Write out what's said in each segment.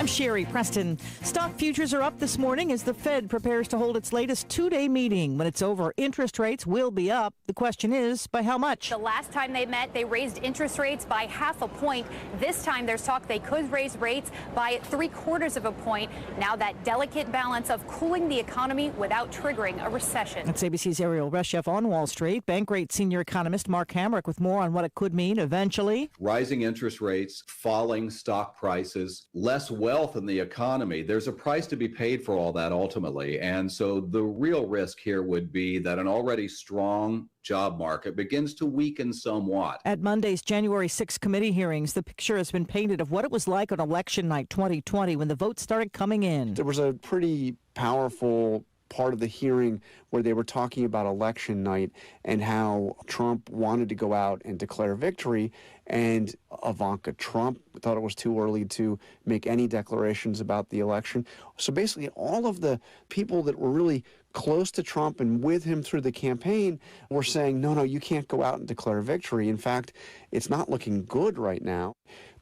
Sherry Preston. Stock futures are up this morning as the Fed prepares to hold its latest two-day meeting. When it's over, interest rates will be up. The question is, by how much? The last time they met, they raised interest rates by 0.5 point. This time, there's talk they could raise rates by 0.75 point. Now that delicate balance of cooling the economy without triggering a recession. That's ABC's Ariel Reshef on Wall Street. Bankrate senior economist Mark Hamrick with more on what it could mean eventually. Rising interest rates, falling stock prices, less wealth in the economy. There's a price to be paid for all that ultimately. And so the real risk here would be that an already strong job market begins to weaken somewhat. At Monday's January 6 committee hearings, the picture has been painted of what it was like on election night 2020 when the votes started coming in. There was a pretty powerful part of the hearing where they were talking about election night and how Trump wanted to go out and declare victory, and Ivanka Trump thought it was too early to make any declarations about the election. So basically all of the people that were really close to Trump and with him through the campaign were saying, no, you can't go out and declare victory. In fact, it's not looking good right now.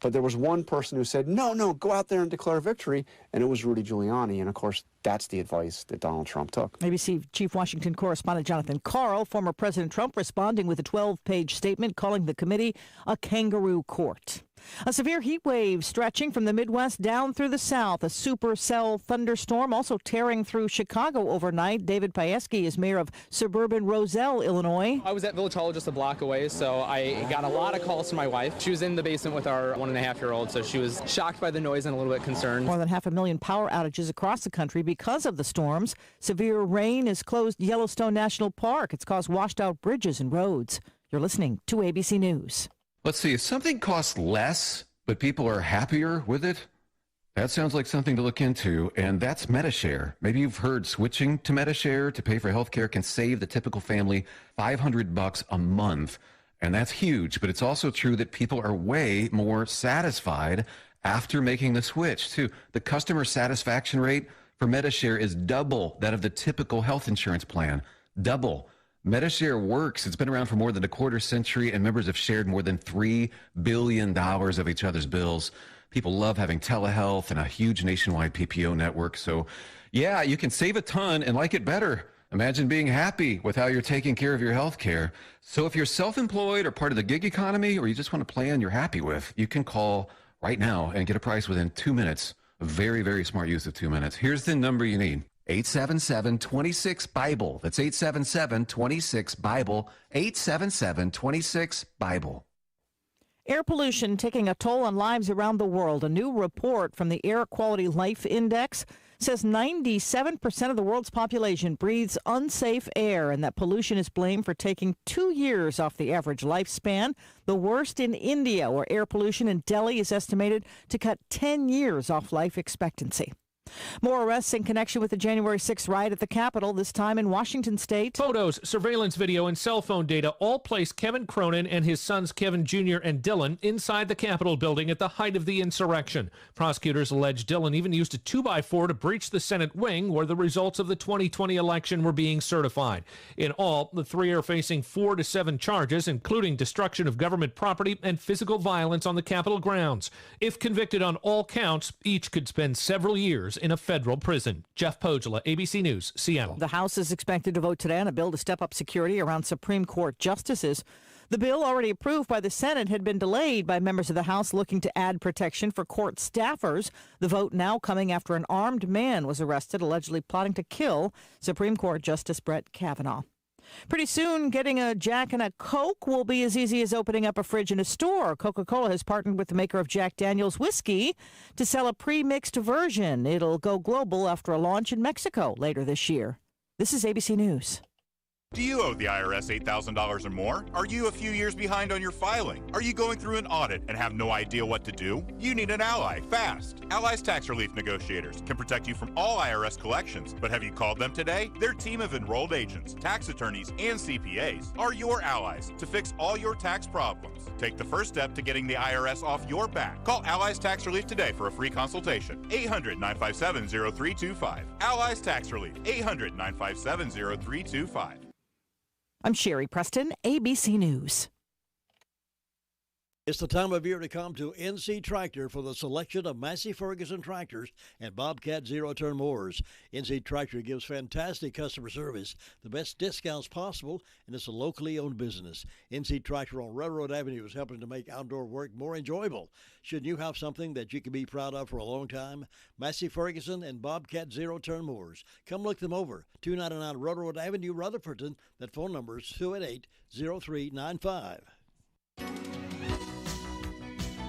But there was one person who said, no, go out there and declare victory, and it was Rudy Giuliani. And, of course, that's the advice that Donald Trump took. ABC Chief Washington Correspondent Jonathan Karl, former President Trump, responding with a 12-page statement calling the committee a kangaroo court. A severe heat wave stretching from the Midwest down through the South. A supercell thunderstorm also tearing through Chicago overnight. David Payeski is mayor of suburban Roselle, Illinois. I was at Village Hall just a block away, so I got a lot of calls from my wife. She was in the basement with our 1.5-year-old, so she was shocked by the noise and a little bit concerned. More than 500,000 power outages across the country because of the storms. Severe rain has closed Yellowstone National Park. It's caused washed out bridges and roads. You're listening to ABC News. Let's see, if something costs less, but people are happier with it, that sounds like something to look into, and that's MediShare. Maybe you've heard switching to MediShare to pay for healthcare can save the typical family $500 a month, and that's huge, but it's also true that people are way more satisfied after making the switch, too. The customer satisfaction rate for MediShare is double that of the typical health insurance plan. Double. MediShare works. It's been around for more than a quarter century, and members have shared more than $3 billion of each other's bills. People love having telehealth and a huge nationwide PPO network. So, yeah, you can save a ton and like it better. Imagine being happy with how you're taking care of your health care. So if you're self-employed or part of the gig economy, or you just want a plan you're happy with, you can call right now and get a price within 2 minutes. A very, very smart use of 2 minutes. Here's the number you need. 877-26-BIBLE. That's 877-26-BIBLE. 877-26-BIBLE. Air pollution taking a toll on lives around the world. A new report from the Air Quality Life Index says 97% of the world's population breathes unsafe air, and that pollution is blamed for taking 2 years off the average lifespan. The worst in India, where air pollution in Delhi is estimated to cut 10 years off life expectancy. More arrests in connection with the January 6th riot at the Capitol, this time in Washington state. Photos, surveillance video, and cell phone data all place Kevin Cronin and his sons Kevin Jr. and Dylan inside the Capitol building at the height of the insurrection. Prosecutors allege Dylan even used a 2x4 to breach the Senate wing where the results of the 2020 election were being certified. In all, the three are facing 4 to 7 charges, including destruction of government property and physical violence on the Capitol grounds. If convicted on all counts, each could spend several years in a federal prison. Jeff Pogela, ABC News, Seattle. The House is expected to vote today on a bill to step up security around Supreme Court justices. The bill, already approved by the Senate, had been delayed by members of the House looking to add protection for court staffers. The vote now coming after an armed man was arrested, allegedly plotting to kill Supreme Court Justice Brett Kavanaugh. Pretty soon, getting a Jack and a Coke will be as easy as opening up a fridge in a store. Coca-Cola has partnered with the maker of Jack Daniel's whiskey to sell a pre-mixed version. It'll go global after a launch in Mexico later this year. This is ABC News. Do you owe the IRS $8,000 or more? Are you a few years behind on your filing? Are you going through an audit and have no idea what to do? You need an ally, fast. Ally's Tax Relief Negotiators can protect you from all IRS collections, but have you called them today? Their team of enrolled agents, tax attorneys, and CPAs are your allies to fix all your tax problems. Take the first step to getting the IRS off your back. Call Ally's Tax Relief today for a free consultation. 800-957-0325. Ally's Tax Relief. 800-957-0325. I'm Sherry Preston, ABC News. It's the time of year to come to NC Tractor for the selection of Massey Ferguson tractors and Bobcat zero-turn mowers. NC Tractor gives fantastic customer service, the best discounts possible, and it's a locally owned business. NC Tractor on Railroad Avenue is helping to make outdoor work more enjoyable. Shouldn't you have something that you can be proud of for a long time? Massey Ferguson and Bobcat zero-turn mowers. Come look them over. 299 Railroad Avenue, Rutherfordton. That phone number is 288-0395.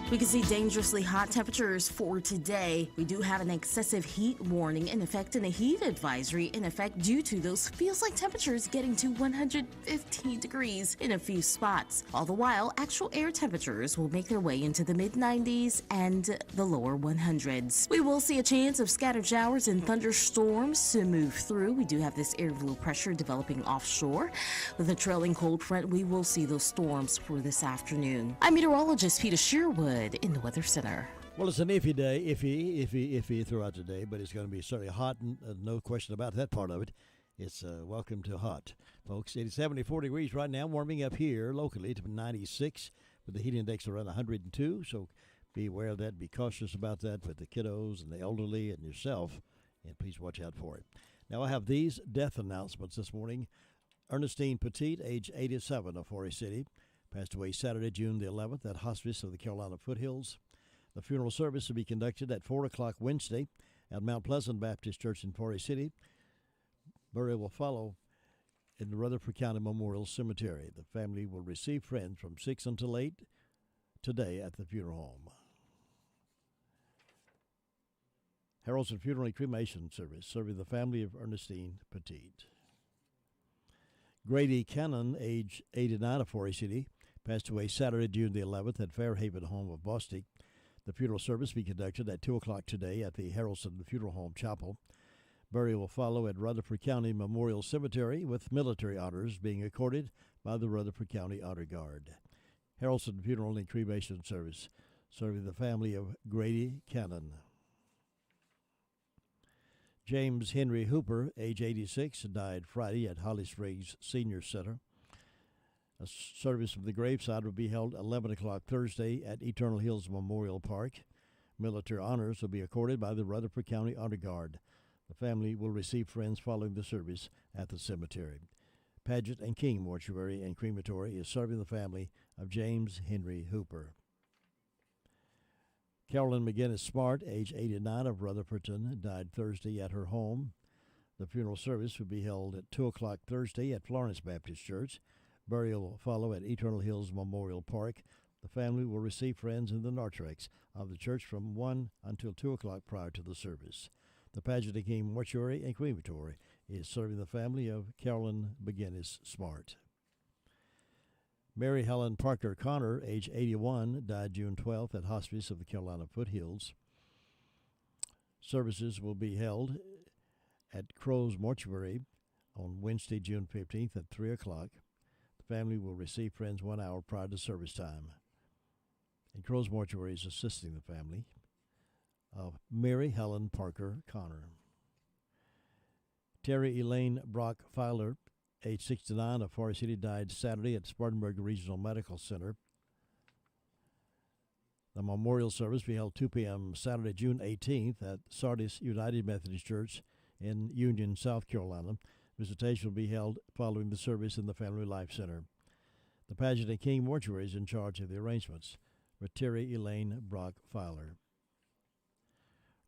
We can see dangerously hot temperatures for today. We do have an excessive heat warning in effect and a heat advisory in effect due to those feels like temperatures getting to 115 degrees in a few spots. All the while, actual air temperatures will make their way into the mid-90s and the lower 100s. We will see a chance of scattered showers and thunderstorms to move through. We do have this air low pressure developing offshore. With a trailing cold front, we will see those storms for this afternoon. I'm meteorologist Peter Sherwood in the Weather Center. Well, it's an iffy day, iffy throughout the day, but it's going to be certainly hot, and no question about that part of it. It's welcome to hot, folks. It's 74 degrees right now, warming up here locally to 96 with the heat index around 102, so be aware of that. Be cautious about that with the kiddos and the elderly and yourself, and please watch out for it. Now, I have these death announcements this morning. Ernestine Petit, age 87 of Forest City, passed away Saturday, June the 11th at Hospice of the Carolina Foothills. The funeral service will be conducted at 4 o'clock Wednesday at Mount Pleasant Baptist Church in Forest City. Burial will follow in the Rutherford County Memorial Cemetery. The family will receive friends from 6 until 8 today at the funeral home. Harrelson Funeral and Cremation Service serving the family of Ernestine Petit. Grady Cannon, age 89 of Forest City, passed away Saturday, June the 11th at Fairhaven home of Bostic. The funeral service will be conducted at 2 o'clock today at the Harrelson Funeral Home Chapel. Burial will follow at Rutherford County Memorial Cemetery with military honors being accorded by the Rutherford County Honor Guard. Harrelson Funeral and Cremation Service serving the family of Grady Cannon. James Henry Hooper, age 86, died Friday at Holly Springs Senior Center. A service from the graveside will be held 11 o'clock Thursday at Eternal Hills Memorial Park. Military honors will be accorded by the Rutherford County Honor Guard. The family will receive friends following the service at the cemetery. Paget and King Mortuary and Crematory is serving the family of James Henry Hooper. Carolyn McGinnis Smart, age 89 of Rutherfordton, died Thursday at her home. The funeral service will be held at 2 o'clock Thursday at Florence Baptist Church. Burial will follow at Eternal Hills Memorial Park. The family will receive friends in the narthex of the church from 1 until 2 o'clock prior to the service. The Paget and King Mortuary and Crematory is serving the family of Carolyn McGinnis Smart. Mary Helen Parker Connor, age 81, died June 12th at Hospice of the Carolina Foothills. Services will be held at Crow's Mortuary on Wednesday, June 15th at 3 o'clock. The family will receive friends 1 hour prior to service time. And Crow's Mortuary is assisting the family of Mary Helen Parker Connor. Terry Elaine Brock Filer, age 69 of Forest City, died Saturday at Spartanburg Regional Medical Center. The memorial service will be held 2 p.m. Saturday, June 18th at Sardis United Methodist Church in Union, South Carolina. Visitation will be held following the service in the Family Life Center. The Paget and King Mortuary is in charge of the arrangements with Terry Elaine Brock Filer.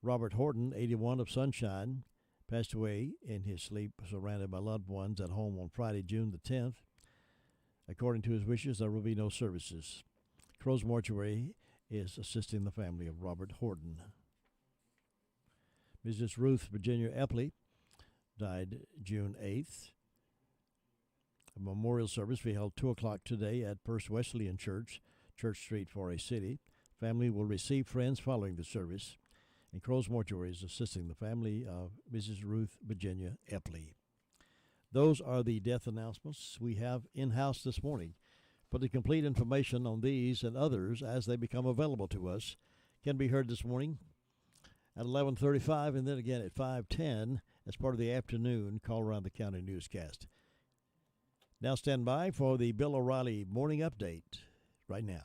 Robert Horton, 81 of Sunshine, passed away in his sleep, surrounded by loved ones at home on Friday, June the 10th. According to his wishes, there will be no services. Crow's Mortuary is assisting the family of Robert Horton. Mrs. Ruth Virginia Epley died June 8th. A memorial service will be held 2 o'clock today at First Wesleyan Church, Church Street, Forest City. Family will receive friends following the service. And Crow's Mortuary is assisting the family of Mrs. Ruth Virginia Epley. Those are the death announcements we have in-house this morning. For the complete information on these and others as they become available to us can be heard this morning at 11:35 and then again at 5:10 as part of the afternoon Call Around the County newscast. Now stand by for the Bill O'Reilly Morning Update right now.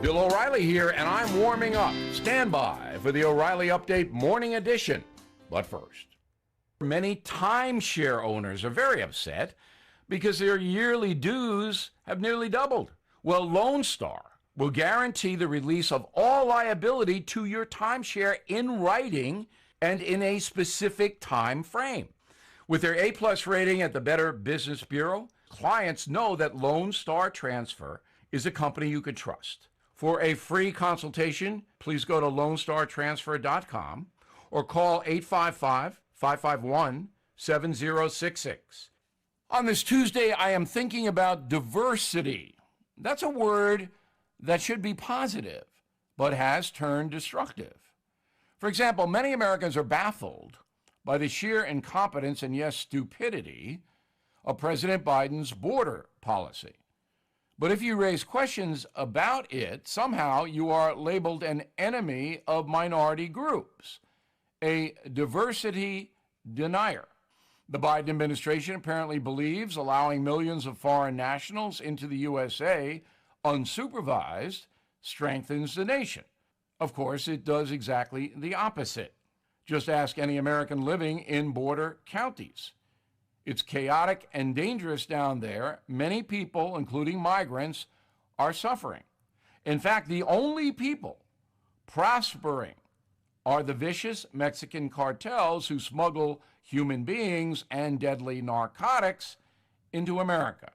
Bill O'Reilly here, and I'm warming up. Stand by for the O'Reilly Update Morning Edition. But first, many timeshare owners are very upset because their yearly dues have nearly doubled. Well, Lone Star will guarantee the release of all liability to your timeshare in writing and in a specific time frame. With their A-plus rating at the Better Business Bureau, clients know that Lone Star Transfer is a company you can trust. For a free consultation, please go to LoneStarTransfer.com or call 855-551-7066. On this Tuesday, I am thinking about diversity. That's a word that should be positive, but has turned destructive. For example, many Americans are baffled by the sheer incompetence and, yes, stupidity of President Biden's border policy. But if you raise questions about it, somehow you are labeled an enemy of minority groups, a diversity denier. The Biden administration apparently believes allowing millions of foreign nationals into the USA unsupervised strengthens the nation. Of course, it does exactly the opposite. Just ask any American living in border counties. It's chaotic and dangerous down there. Many people, including migrants, are suffering. In fact, the only people prospering are the vicious Mexican cartels who smuggle human beings and deadly narcotics into America.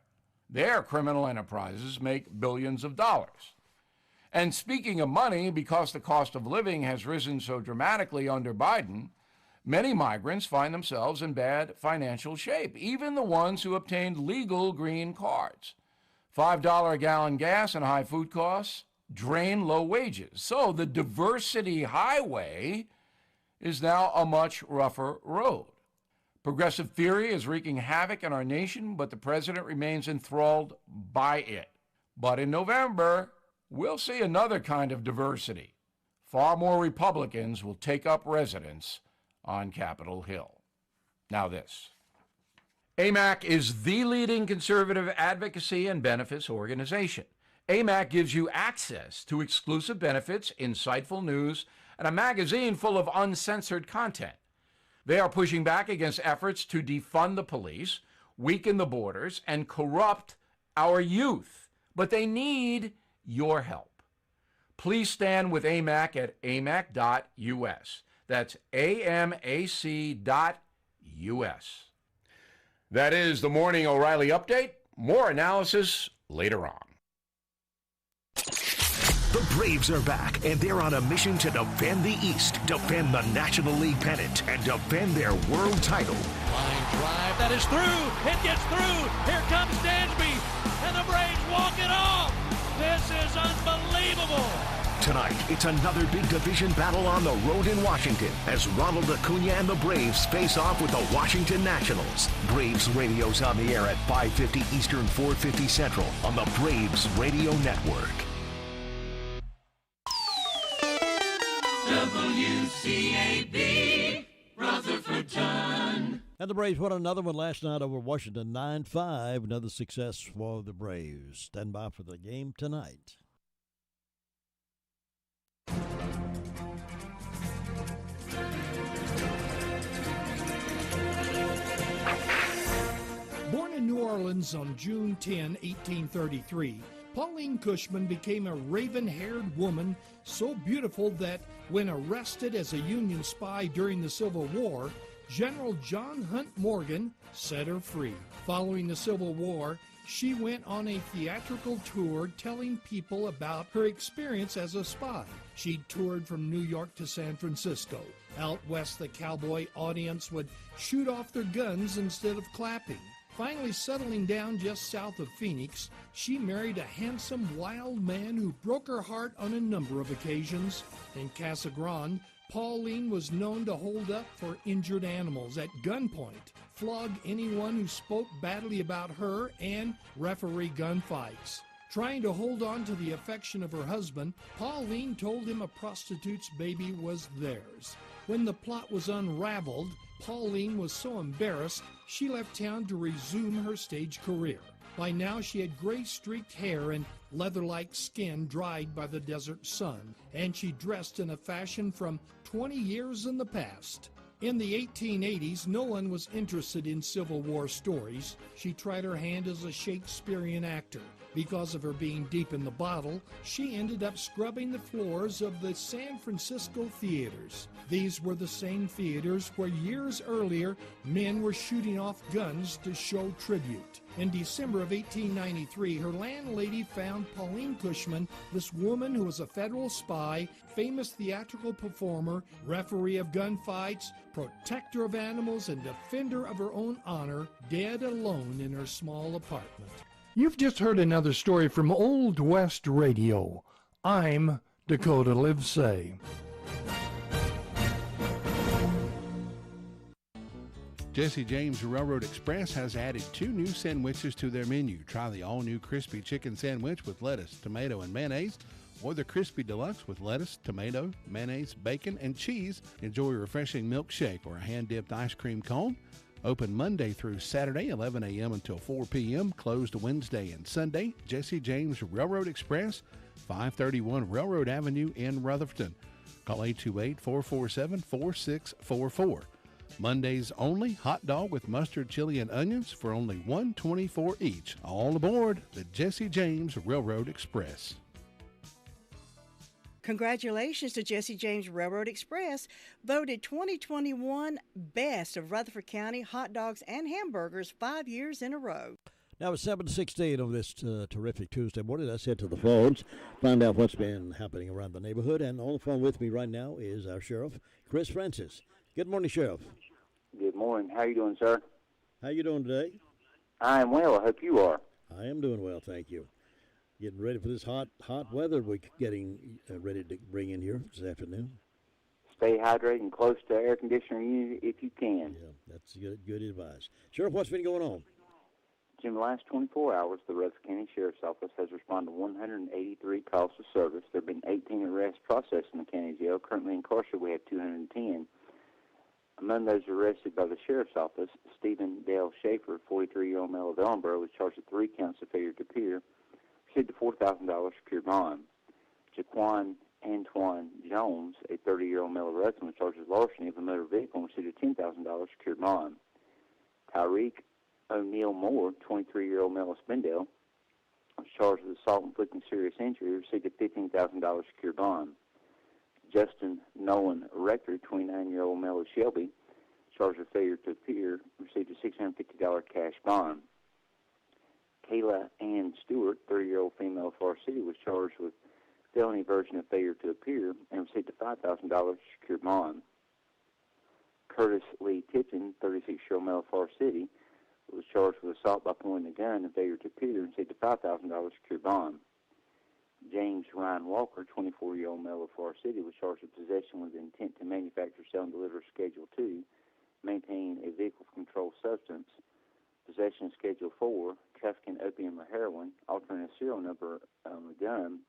Their criminal enterprises make billions of dollars. And speaking of money, because the cost of living has risen so dramatically under Biden, many migrants find themselves in bad financial shape, even the ones who obtained legal green cards. $5 a gallon gas and high food costs drain low wages. So the diversity highway is now a much rougher road. Progressive theory is wreaking havoc in our nation, but the president remains enthralled by it. But in November, we'll see another kind of diversity. Far more Republicans will take up residence on Capitol Hill. Now this. AMAC is the leading conservative advocacy and benefits organization. AMAC gives you access to exclusive benefits, insightful news, and a magazine full of uncensored content. They are pushing back against efforts to defund the police, weaken the borders, and corrupt our youth. But they need your help. Please stand with AMAC at amac.us. That's amac.us. That is the Morning O'Reilly Update. More analysis later on. The Braves are back, and they're on a mission to defend the East, defend the National League pennant, and defend their world title. Line drive, that is through. It gets through. Here comes Dansby, and the Braves walk it off. This is unbelievable. Tonight, it's another big division battle on the road in Washington as Ronald Acuna and the Braves face off with the Washington Nationals. Braves radio's on the air at 5:50 Eastern, 4:50 Central on the Braves Radio Network. WCAB, Rutherfordton. And the Braves won another one last night over Washington, 9-5. Another success for the Braves. Stand by for the game tonight. Born in New Orleans on June 10, 1833, Pauline Cushman became a raven-haired woman so beautiful that when arrested as a Union spy during the Civil War, General John Hunt Morgan set her free. Following the Civil War, she went on a theatrical tour telling people about her experience as a spy. She toured from New York to San Francisco. Out west, the cowboy audience would shoot off their guns instead of clapping. Finally settling down just south of Phoenix, she married a handsome, wild man who broke her heart on a number of occasions. In Casa Grande, Pauline was known to hold up for injured animals at gunpoint, flog anyone who spoke badly about her, and referee gunfights. Trying to hold on to the affection of her husband, Pauline told him a prostitute's baby was theirs. When the plot was unraveled, Pauline was so embarrassed she left town to resume her stage career. By now, she had gray-streaked hair and leather-like skin dried by the desert sun, and she dressed in a fashion from 20 years in the past. In the 1880s, no one was interested in Civil War stories. She tried her hand as a Shakespearean actor. Because of her being deep in the bottle, she ended up scrubbing the floors of the San Francisco theaters. These were the same theaters where years earlier men were shooting off guns to show tribute. In December of 1893, her landlady found Pauline Cushman, this woman who was a federal spy, famous theatrical performer, referee of gunfights, protector of animals, and defender of her own honor, dead alone in her small apartment. You've just heard another story from Old West Radio. I'm Dakota Livesay. Jesse James Railroad Express has added 2 new sandwiches to their menu. Try the all-new crispy chicken sandwich with lettuce, tomato, and mayonnaise, or the crispy deluxe with lettuce, tomato, mayonnaise, bacon, and cheese. Enjoy a refreshing milkshake or a hand-dipped ice cream cone. Open Monday through Saturday, 11 a.m. until 4 p.m. Closed Wednesday and Sunday. Jesse James Railroad Express, 531 Railroad Avenue in Rutherford. Call 828-447-4644. Mondays only, hot dog with mustard, chili, and onions for only $1.24 each. All aboard the Jesse James Railroad Express. Congratulations to Jesse James Railroad Express, voted 2021 Best of Rutherford County hot dogs and hamburgers 5 years in a row. Now it's 7:16 on this terrific Tuesday morning. Let's head to the phones, find out what's been happening around the neighborhood. And on the phone with me right now is our Sheriff, Chris Francis. Good morning, Sheriff. Good morning. How are you doing, sir? How you doing today? I am well. I hope you are. I am doing well, thank you. Getting ready for this hot weather we're getting ready to bring in here this afternoon. Stay hydrated and close to air conditioner unit if you can. Yeah, that's good advice. Sheriff, what's been going on? In the last 24 hours, the Rutherford County Sheriff's Office has responded to 183 calls for service. There have been 18 arrests processed in the county jail. Currently incarcerated, we have 210. Among those arrested by the Sheriff's Office, Stephen Dale Schaefer, 43-year-old male of Ellenboro, was charged with 3 counts of failure to appear, received a $4,000 secure bond. Jaquan Antoine Jones, a 30-year-old male of Rutherford, was charged with larceny of a motor vehicle and received a $10,000 secure bond. Tyreek O'Neill Moore, 23-year-old male of Spindale, was charged with assault inflicting serious injury, received a $15,000 secure bond. Justin Nolan Rector, 29-year-old male of Shelby, charged with failure to appear, received a $650 cash bond. Kayla Ann Stewart, 30-year-old female of Forest City, was charged with felony version of failure to appear and received a $5,000 secure bond. Curtis Lee Tipton, 36-year-old male of Forest City, was charged with assault by pointing a gun and failure to appear and received a $5,000 secure bond. James Ryan Walker, 24-year-old male of Forest City, was charged with possession with intent to manufacture, sell, and deliver Schedule 2, maintain a vehicle for controlled substance, possession of Schedule 4, trafficking opium or heroin, altering a serial number on the gun,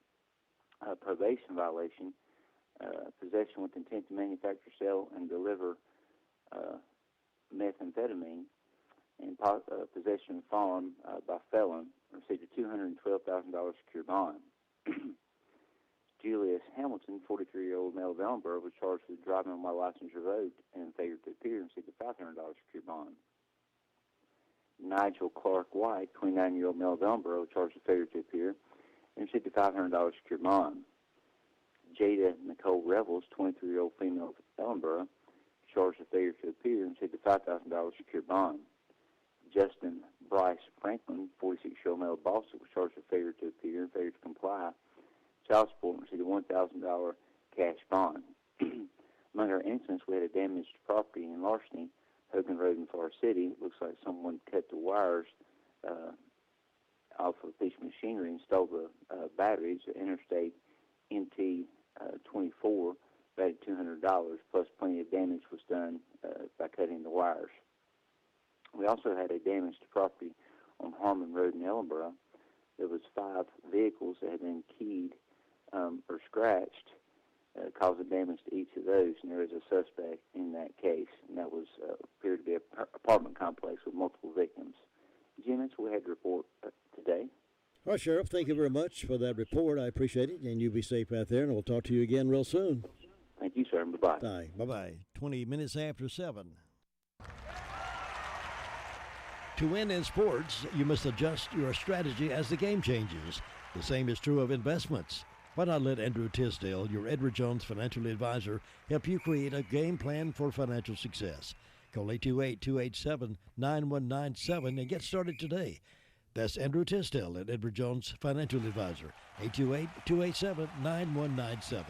probation violation, possession with intent to manufacture, sell, and deliver methamphetamine, and possession of firearm by felon, received a $212,000 secure bond. Julius Hamilton, 43-year-old male of Ellenboro, was charged with driving while license revoked and failure to appear and received a $500 secure bond. Nigel Clark White, 29-year-old male of Ellenboro, was charged with failure to appear and received a $500 secure bond. Jada Nicole Revels, 23-year-old female of Ellenboro, charged with failure to appear and received a $5,000 secure bond. Justin Bryce Franklin, 46-year-old male of Boston, was charged with failure to appear and failure to comply, child support, and received a $1,000 cash bond. Among our incidents, we had a damaged property in larceny, Hogan Road in Forest City. It looks like someone cut the wires off of a piece of machinery and stole the batteries. The Interstate NT 24, valued $200, plus plenty of damage was done by cutting the wires. We also had a damaged property on Harmon Road in Ellenboro. There was 5 vehicles that had been keyed or scratched, causing damage to each of those, and there is a suspect in that case, and that was appeared to be an apartment complex with multiple victims Jim, that's what we had to report today. All right, Sheriff, thank you very much for that report. I appreciate it, and you be safe out there, and we'll talk to you again real soon. Thank you, sir. Bye-bye. Bye. Bye-bye. 20 minutes after 7. To win in sports, you must adjust your strategy as the game changes. The same is true of investments. Why not let Andrew Tisdale, your Edward Jones financial advisor, help you create a game plan for financial success? Call 828-287-9197 and get started today. That's Andrew Tisdale at Edward Jones Financial Advisor, 828-287-9197.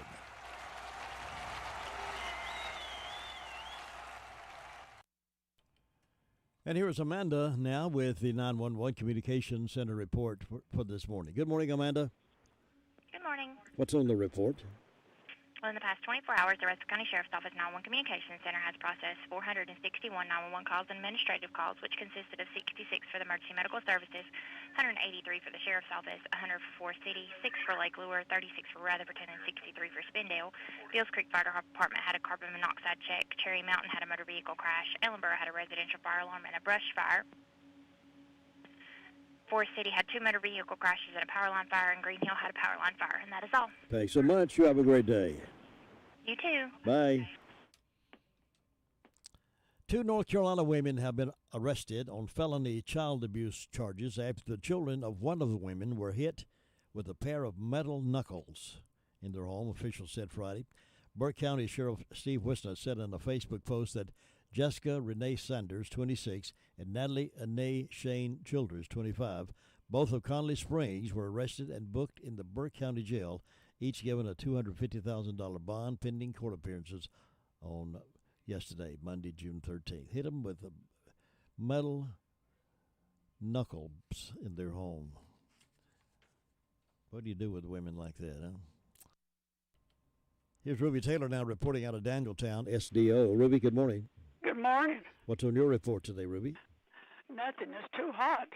And here is Amanda now with the 911 Communication Center report for this morning. Good morning, Amanda. Good morning. What's on the report? Well, in the past 24 hours, the Rutherford County Sheriff's Office 911 Communications Center has processed 461 911 calls and administrative calls, which consisted of 66 for the emergency medical services, 183 for the Sheriff's Office, 100 for Forest City, 6 for Lake Lure, 36 for Rutherford, and 63 for Spindale. Beals Creek Fire Department had a carbon monoxide check. Cherry Mountain had a motor vehicle crash. Ellenboro had a residential fire alarm and a brush fire. Forest City had 2 motor vehicle crashes and a power line fire, and Green Hill had a power line fire, and that is all. Thanks so much. You have a great day. You too. Bye. 2 North Carolina women have been arrested on felony child abuse charges after the children of one of the women were hit with a pair of metal knuckles in their home, officials said Friday. Burke County Sheriff Steve Wisner said in a Facebook post that Jessica Renee Sanders, 26, and Natalie Anae Shane Childers, 25, both of Conley Springs, were arrested and booked in the Burke County Jail, each given a $250,000 bond pending court appearances on yesterday, Monday, June 13th. Hit them with metal knuckles in their home. What do you do with women like that, huh? Here's Ruby Taylor now reporting out of Danieltown, SDO. Ruby, good morning. Good morning. What's on your report today, Ruby? Nothing. It's too hot.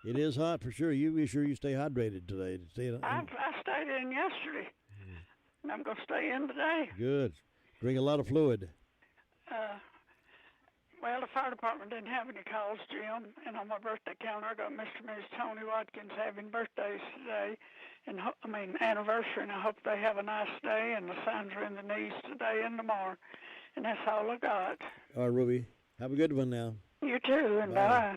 It is hot for sure. You be sure you stay hydrated today. I stayed in yesterday, and I'm going to stay in today. Good. Drink a lot of fluid. Well, the fire department didn't have any calls, Jim, and on my birthday calendar, I got Mr. and Mrs. Tony Watkins having birthdays today, and anniversary, and I hope they have a nice day, and the signs are in the knees today and tomorrow, and that's all I got. All right, Ruby. Have a good one now. You too, and bye.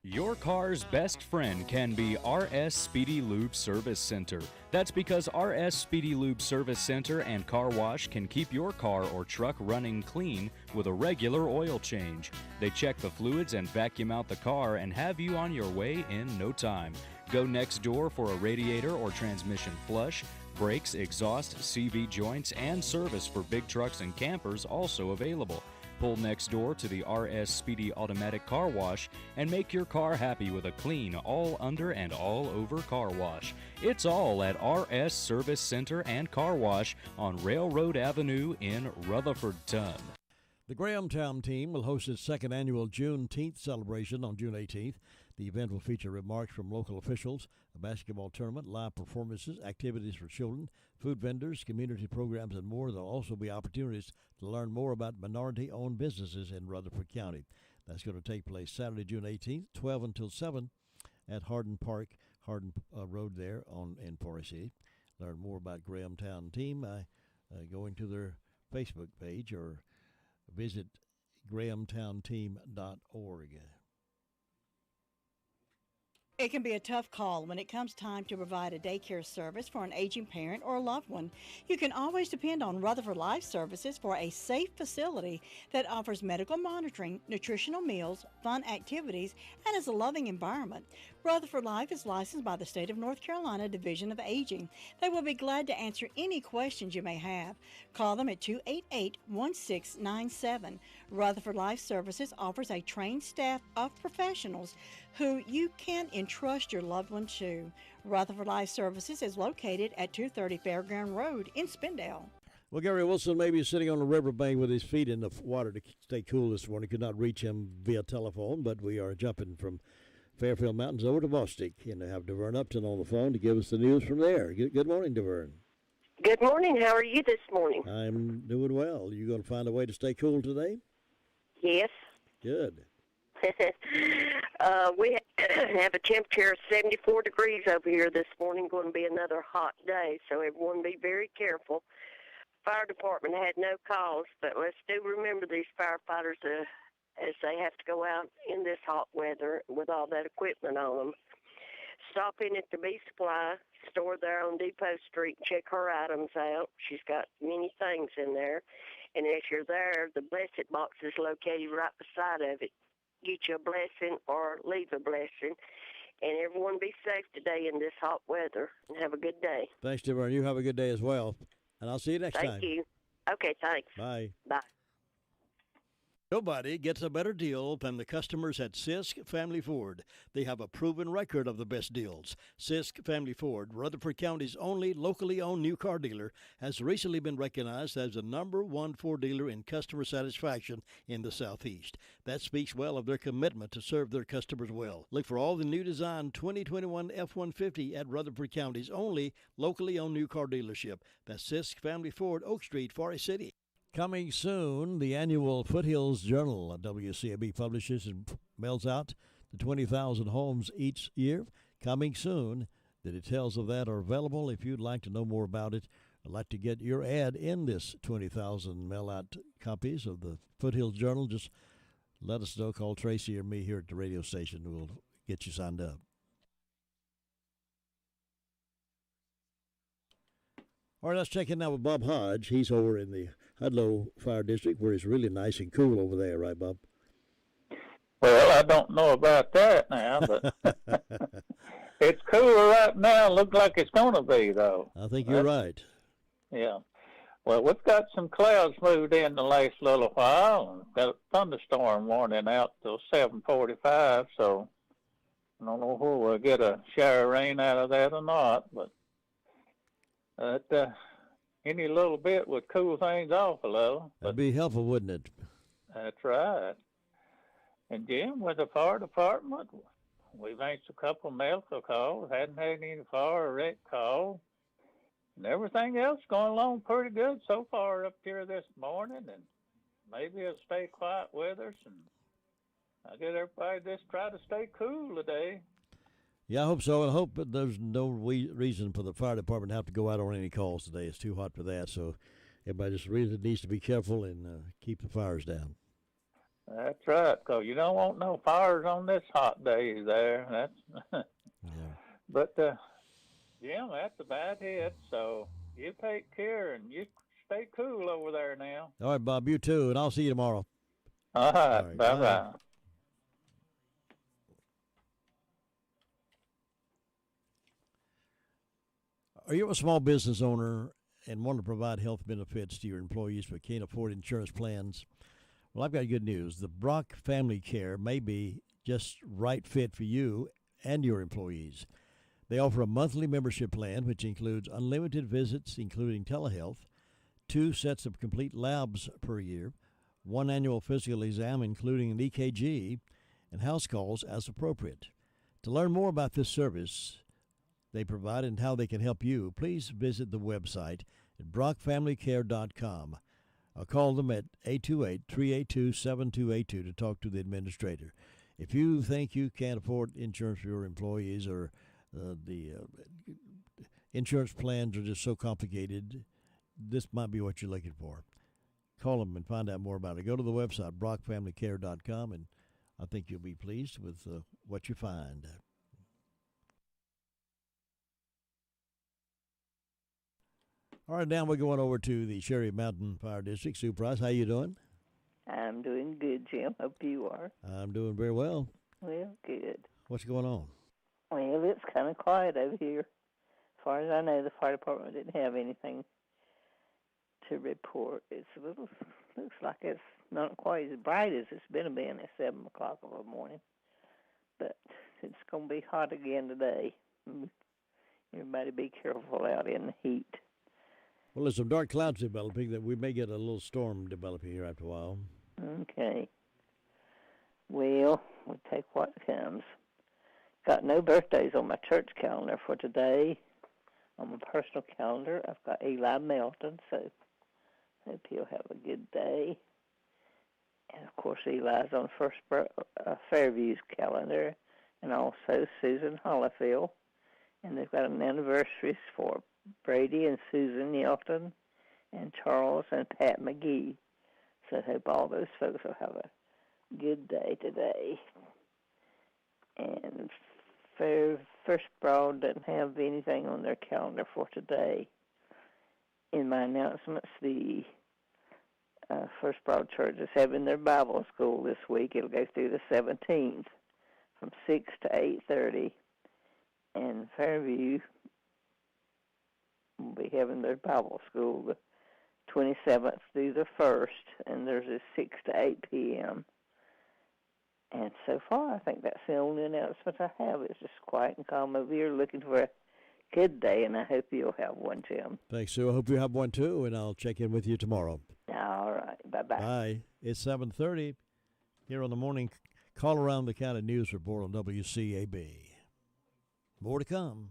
Your car's best friend can be RS Speedy Lube Service Center. That's because RS Speedy Lube Service Center and Car Wash can keep your car or truck running clean with a regular oil change. They check the fluids and vacuum out the car and have you on your way in no time. Go next door for a radiator or transmission flush, brakes, exhaust, CV joints, and service for big trucks and campers also available. Pull next door to the RS Speedy Automatic Car Wash and make your car happy with a clean, all under and all over car wash. It's all at RS Service Center and Car Wash on Railroad Avenue in Rutherfordton. The Grahamtown team will host its second annual Juneteenth celebration on June 18th. The event will feature remarks from local officials, a basketball tournament, live performances, activities for children, food vendors, community programs, and more. There will also be opportunities to learn more about minority-owned businesses in Rutherford County. That's going to take place Saturday, June 18th, 12 until 7 at Hardin Park, Hardin Road there in Forest City. Learn more about Grahamtown team by going to their Facebook page or visit grahamtownteam.org. It can be a tough call when it comes time to provide a daycare service for an aging parent or a loved one. You can always depend on Rutherford Life Services for a safe facility that offers medical monitoring, nutritional meals, fun activities, and is a loving environment. Rutherford Life is licensed by the State of North Carolina Division of Aging. They will be glad to answer any questions you may have. Call them at 288-1697. Rutherford Life Services offers a trained staff of professionals who you can entrust your loved one to. Rutherford Life Services is located at 230 Fairground Road in Spindale. Well, Gary Wilson may be sitting on the riverbank with his feet in the water to stay cool this morning. Could not reach him via telephone, but we are jumping from Fairfield Mountains over to Bostic and have DeVern Upton on the phone to give us the news from there. Good morning, DeVern. Good morning. How are you this morning? I'm doing well. You going to find a way to stay cool today? Yes. Good. We have a temperature of 74 degrees over here this morning. Going to be another hot day, so everyone be very careful. Fire department had no calls, but let's do remember these firefighters as they have to go out in this hot weather with all that equipment on them. Stop in at the Bee Supply store there on Depot Street and check her items out. She's got many things in there. And if you're there, the Blessed box is located right beside of it. Get you a blessing or leave a blessing. And everyone be safe today in this hot weather and have a good day. Thanks, Deborah, and you have a good day as well. And I'll see you next time. Thank you. Okay, thanks. Bye. Bye. Nobody gets a better deal than the customers at Sisk Family Ford. They have a proven record of the best deals. Sisk Family Ford, Rutherford County's only locally owned new car dealer, has recently been recognized as the #1 Ford dealer in customer satisfaction in the Southeast. That speaks well of their commitment to serve their customers well. Look for all the new design 2021 F-150 at Rutherford County's only locally owned new car dealership. That's Sisk Family Ford, Oak Street, Forest City. Coming soon, the annual Foothills Journal WCAB publishes and mails out to 20,000 homes each year. Coming soon, the details of that are available. If you'd like to know more about it, I'd like to get your ad in this 20,000 mail-out copies of the Foothills Journal. Just let us know. Call Tracy or me here at the radio station. We'll get you signed up. All right, let's check in now with Bob Hodge. He's over in the Hudlow Fire District, where it's really nice and cool over there, right, Bob? Well, I don't know about that now, but it's cooler right now. Looks like it's going to be, though. I think you're right. Yeah. Well, we've got some clouds moved in the last little while, and got a thunderstorm warning out till 7:45, so I don't know whether we'll get a shower of rain out of that or not, but any little bit would cool things off a little. That'd be helpful, wouldn't it? That's right. And Jim, with the fire department, we've answered a couple of medical calls, hadn't had any fire or wreck calls, and everything else going along pretty good so far up here this morning, and maybe it'll stay quiet with us, and I get everybody just try to stay cool today. Yeah, I hope so. And I hope that there's no reason for the fire department to have to go out on any calls today. It's too hot for that. So everybody just really needs to be careful and keep the fires down. That's right, because you don't want no fires on this hot day there. That's yeah. But, Jim, that's about it. So you take care and you stay cool over there now. All right, Bob, you too. And I'll see you tomorrow. All right, bye-bye. Are you a small business owner and want to provide health benefits to your employees but can't afford insurance plans? Well, I've got good news. The Brock Family Care may be just right fit for you and your employees. They offer a monthly membership plan which includes unlimited visits, including telehealth, 2 sets of complete labs per year, 1 annual physical exam, including an EKG, and house calls as appropriate. To learn more about this service they provide and how they can help you, please visit the website at brockfamilycare.com. Or call them at 828-382-7282 to talk to the administrator. If you think you can't afford insurance for your employees or the insurance plans are just so complicated, this might be what you're looking for. Call them and find out more about it. Go to the website, brockfamilycare.com, and I think you'll be pleased with what you find. All right, now we're going over to the Cherry Mountain Fire District. Sue Price, how you doing? I'm doing good, Jim. Hope you are. I'm doing very well. Well, good. What's going on? Well, it's kind of quiet over here. As far as I know, the fire department didn't have anything to report. It's a little, looks like it's not quite as bright as it's been at 7 o'clock in the morning. But it's going to be hot again today. Everybody be careful out in the heat. Well, there's some dark clouds developing that we may get a little storm developing here after a while. Okay. Well, we'll take what comes. Got no birthdays on my church calendar for today. On my personal calendar, I've got Eli Melton, so hope he'll have a good day. And, of course, Eli's on Fairview's calendar, and also Susan Hollifield. And they've got an anniversaries for Brady and Susan Yelton and Charles and Pat McGee. So I hope all those folks will have a good day today. And First Broad doesn't have anything on their calendar for today. In my announcements, the First Broad Church is having their Bible school this week. It'll go through the 17th from 6 to 8:30. And Fairview will be having their Bible school the 27th through the 1st, and there's a 6 to 8 p.m. And so far, I think that's the only announcement I have. It's just quiet and calm over here, looking for a good day, and I hope you'll have one, Tim. Thanks, Sue. I hope you have one, too, and I'll check in with you tomorrow. All right. Bye-bye. Bye. It's 7:30 here on the morning Call Around the County News Report on WCAB. More to come.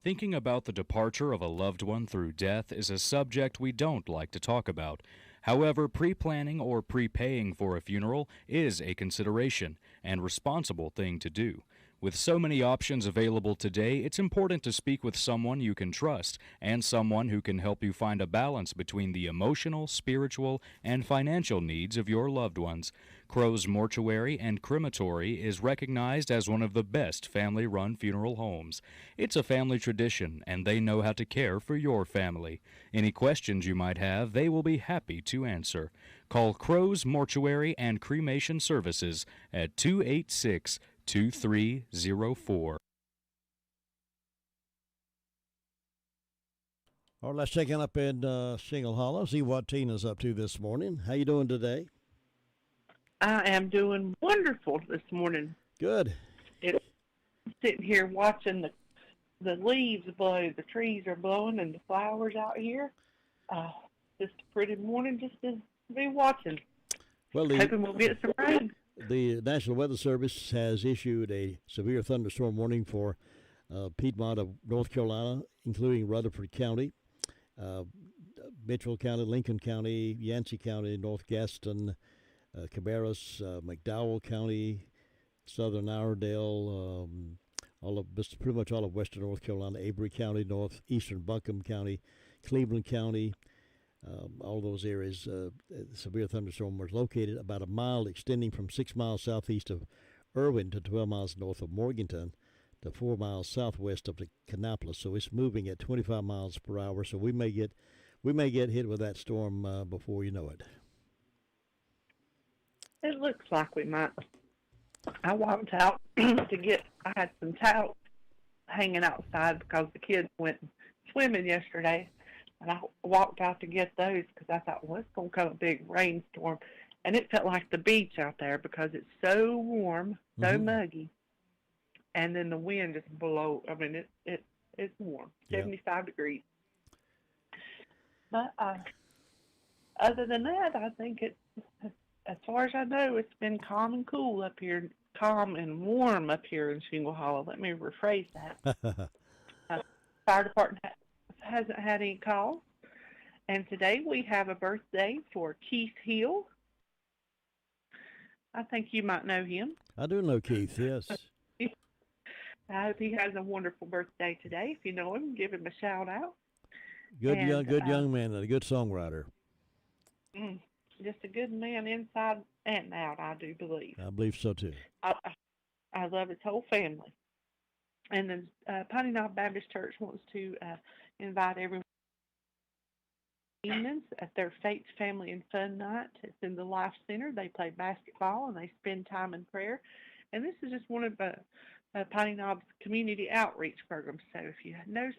Thinking about the departure of a loved one through death is a subject we don't like to talk about. However, pre-planning or prepaying for a funeral is a consideration and responsible thing to do. With so many options available today, it's important to speak with someone you can trust and someone who can help you find a balance between the emotional, spiritual, and financial needs of your loved ones. Crow's Mortuary and Crematory is recognized as one of the best family-run funeral homes. It's a family tradition, and they know how to care for your family. Any questions you might have, they will be happy to answer. Call Crow's Mortuary and Cremation Services at 286-2304. All right, let's check in up in Shingle Hollow, see what Tina's up to this morning. How you doing today? I am doing wonderful this morning. Good. It's sitting here watching the leaves blow. The trees are blowing and the flowers out here. Just a pretty morning just to be watching. Well, hoping we'll get some rain. The National Weather Service has issued a severe thunderstorm warning for Piedmont of North Carolina, including Rutherford County, Mitchell County, Lincoln County, Yancey County, North Gaston, Cabarrus, McDowell County, Southern Iredell, pretty much all of western North Carolina, Avery County, northeastern Buncombe County, Cleveland County, all those areas. Severe thunderstorm was located about a mile, extending from 6 miles southeast of Irwin to 12 miles north of Morganton to 4 miles southwest of the Kannapolis. So it's moving at 25 miles per hour. So we may get hit with that storm before you know it. It looks like we might. I walked out I had some towels hanging outside because the kids went swimming yesterday. And I walked out to get those because I thought, well, it's going to come a big rainstorm. And it felt like the beach out there because it's so warm, so muggy. And then the wind just blows. I mean, it's warm, 75 degrees. But other than that, I think as far as I know, it's been calm and cool up here, calm and warm up here in Shingle Hollow. Let me rephrase that. Fire department hasn't had any calls. And today we have a birthday for Keith Hill. I think you might know him. I do know Keith, yes. I hope he has a wonderful birthday today. If you know him, give him a shout out. Good young man and a good songwriter. Just a good man inside and out, I do believe. I believe so too. I love his whole family. And the Piney Knob Baptist Church wants to invite everyone evenings at their Faith, Family, and Fun night. It's in the Life Center. They play basketball and they spend time in prayer. And this is just one of Piney Knob's community outreach programs. So if you know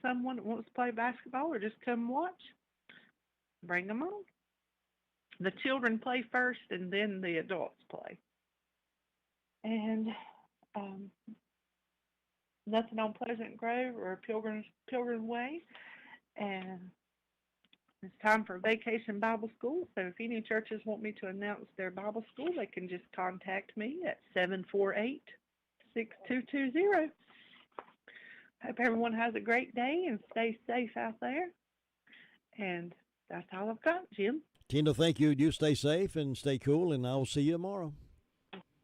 someone that wants to play basketball or just come watch, bring them on. The children play first and then the adults play. And nothing on Pleasant Grove or Pilgrim Way. And it's time for Vacation Bible School. So if any churches want me to announce their Bible school, they can just contact me at 748-6220. Hope everyone has a great day and stay safe out there. And That's all I've got, Jim. Tina, thank you. You stay safe and stay cool, and I will see you tomorrow.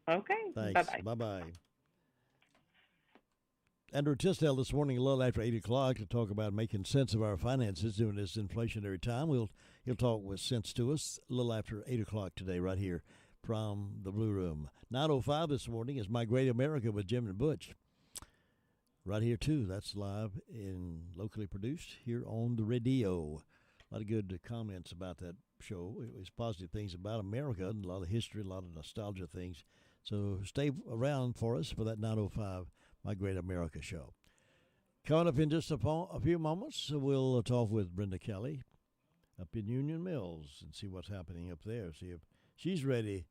Okay. Thanks. Bye-bye. Bye-bye. Andrew Tisdale this morning a little after 8 o'clock to talk about making sense of our finances during this inflationary time. He'll talk with sense to us a little after 8 o'clock today right here from the Blue Room. 9:05 this morning is My Great America with Jim and Butch. Right here, too. That's live and locally produced here on the radio. A lot of good comments about that show. It was positive things about America and a lot of history, a lot of nostalgia things. So stay around for us for that 9:05 My Great America show. Coming up in just a few moments, we'll talk with Brenda Kelly up in Union Mills and see what's happening up there. See if she's ready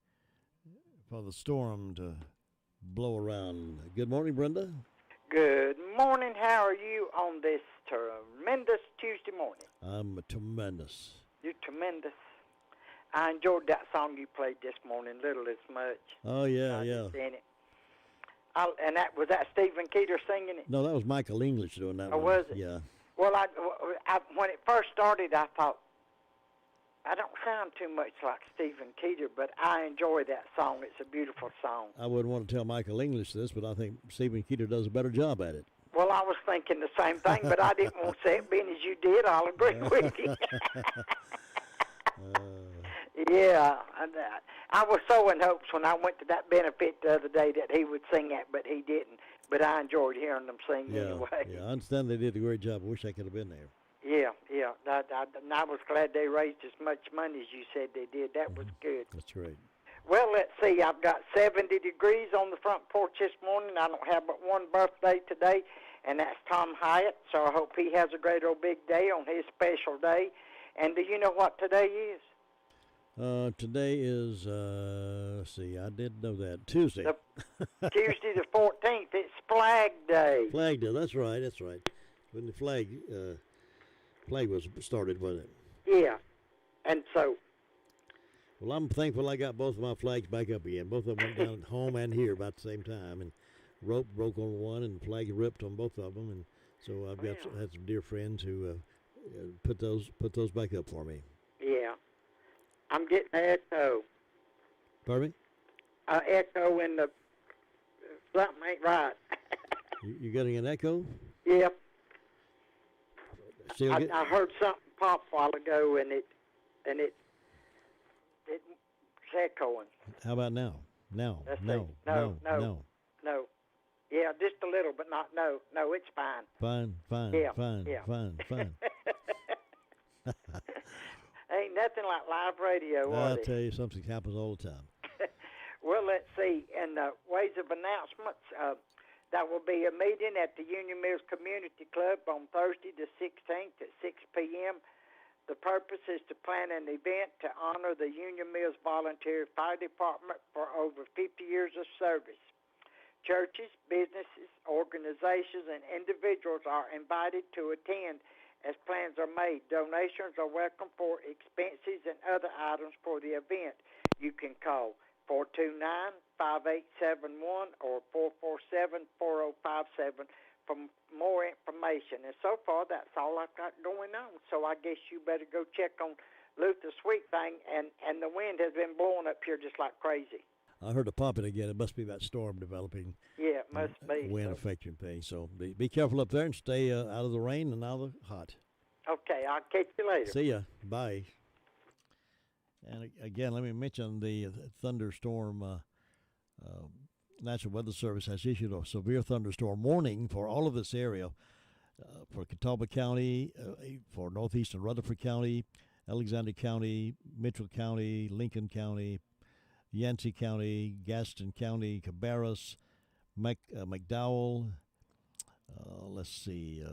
for the storm to blow around. Good morning, Brenda. Good morning. How are you on this tremendous Tuesday morning? I'm tremendous. You're tremendous. I enjoyed that song you played this morning, Little as Much. Oh, yeah, yeah. In it. And was that Stephen Keeter singing it? No, that was Michael English doing that one. Oh, was it? Yeah. Well, I, when it first started, I thought, I don't sound too much like Stephen Keeter, but I enjoy that song. It's a beautiful song. I wouldn't want to tell Michael English this, but I think Stephen Keeter does a better job at it. Well, I was thinking the same thing, but I didn't want to say it being as you did. I'll agree with you. Yeah. I was so in hopes when I went to that benefit the other day that he would sing that, but he didn't. But I enjoyed hearing them sing anyway. Yeah, I understand they did a great job. I wish I could have been there. Yeah. And I was glad they raised as much money as you said they did. That was good. That's right. Well, let's see. I've got 70 degrees on the front porch this morning. I don't have but one birthday today, and that's Tom Hyatt. So I hope he has a great old big day on his special day. And do you know what today is? Today is, let's see, I did know that. Tuesday. Tuesday the 14th. It's Flag Day. Flag Day, that's right. When the flag was started, wasn't it? Yeah. And so. Well, I'm thankful I got both of my flags back up again. Both of them went down at home and here about the same time. And rope broke on one and the flag ripped on both of them. And so I've had some dear friends who put those back up for me. Yeah. I'm getting an echo. Pardon me? An echo in the something ain't right. You getting an echo? Yep. I heard something pop a while ago, and it's echoing. How about now? No. No. Yeah, just a little, but not no. No, it's fine. Fine. Yeah. Fine. Ain't nothing like live radio, I'll tell you, something happens all the time. Well, let's see. In the ways of announcements, there will be a meeting at the Union Mills Community Club on Thursday the 16th at 6 p.m. The purpose is to plan an event to honor the Union Mills Volunteer Fire Department for over 50 years of service. Churches, businesses, organizations, and individuals are invited to attend as plans are made. Donations are welcome for expenses and other items for the event. You can call 429-5871 or 447-4057 for more information. And so far, that's all I've got going on. So I guess you better go check on Luther Sweet Thing. And the wind has been blowing up here just like crazy. I heard a popping again. It must be that storm developing. Yeah, it must be. Wind affecting things. So be careful up there and stay out of the rain and out of the hot. Okay, I'll catch you later. See ya. Bye. And again, let me mention the thunderstorm. National Weather Service has issued a severe thunderstorm warning for all of this area, for Catawba County, for northeastern Rutherford County, Alexander County, Mitchell County, Lincoln County, Yancey County, Gaston County, Cabarrus, McDowell, let's see,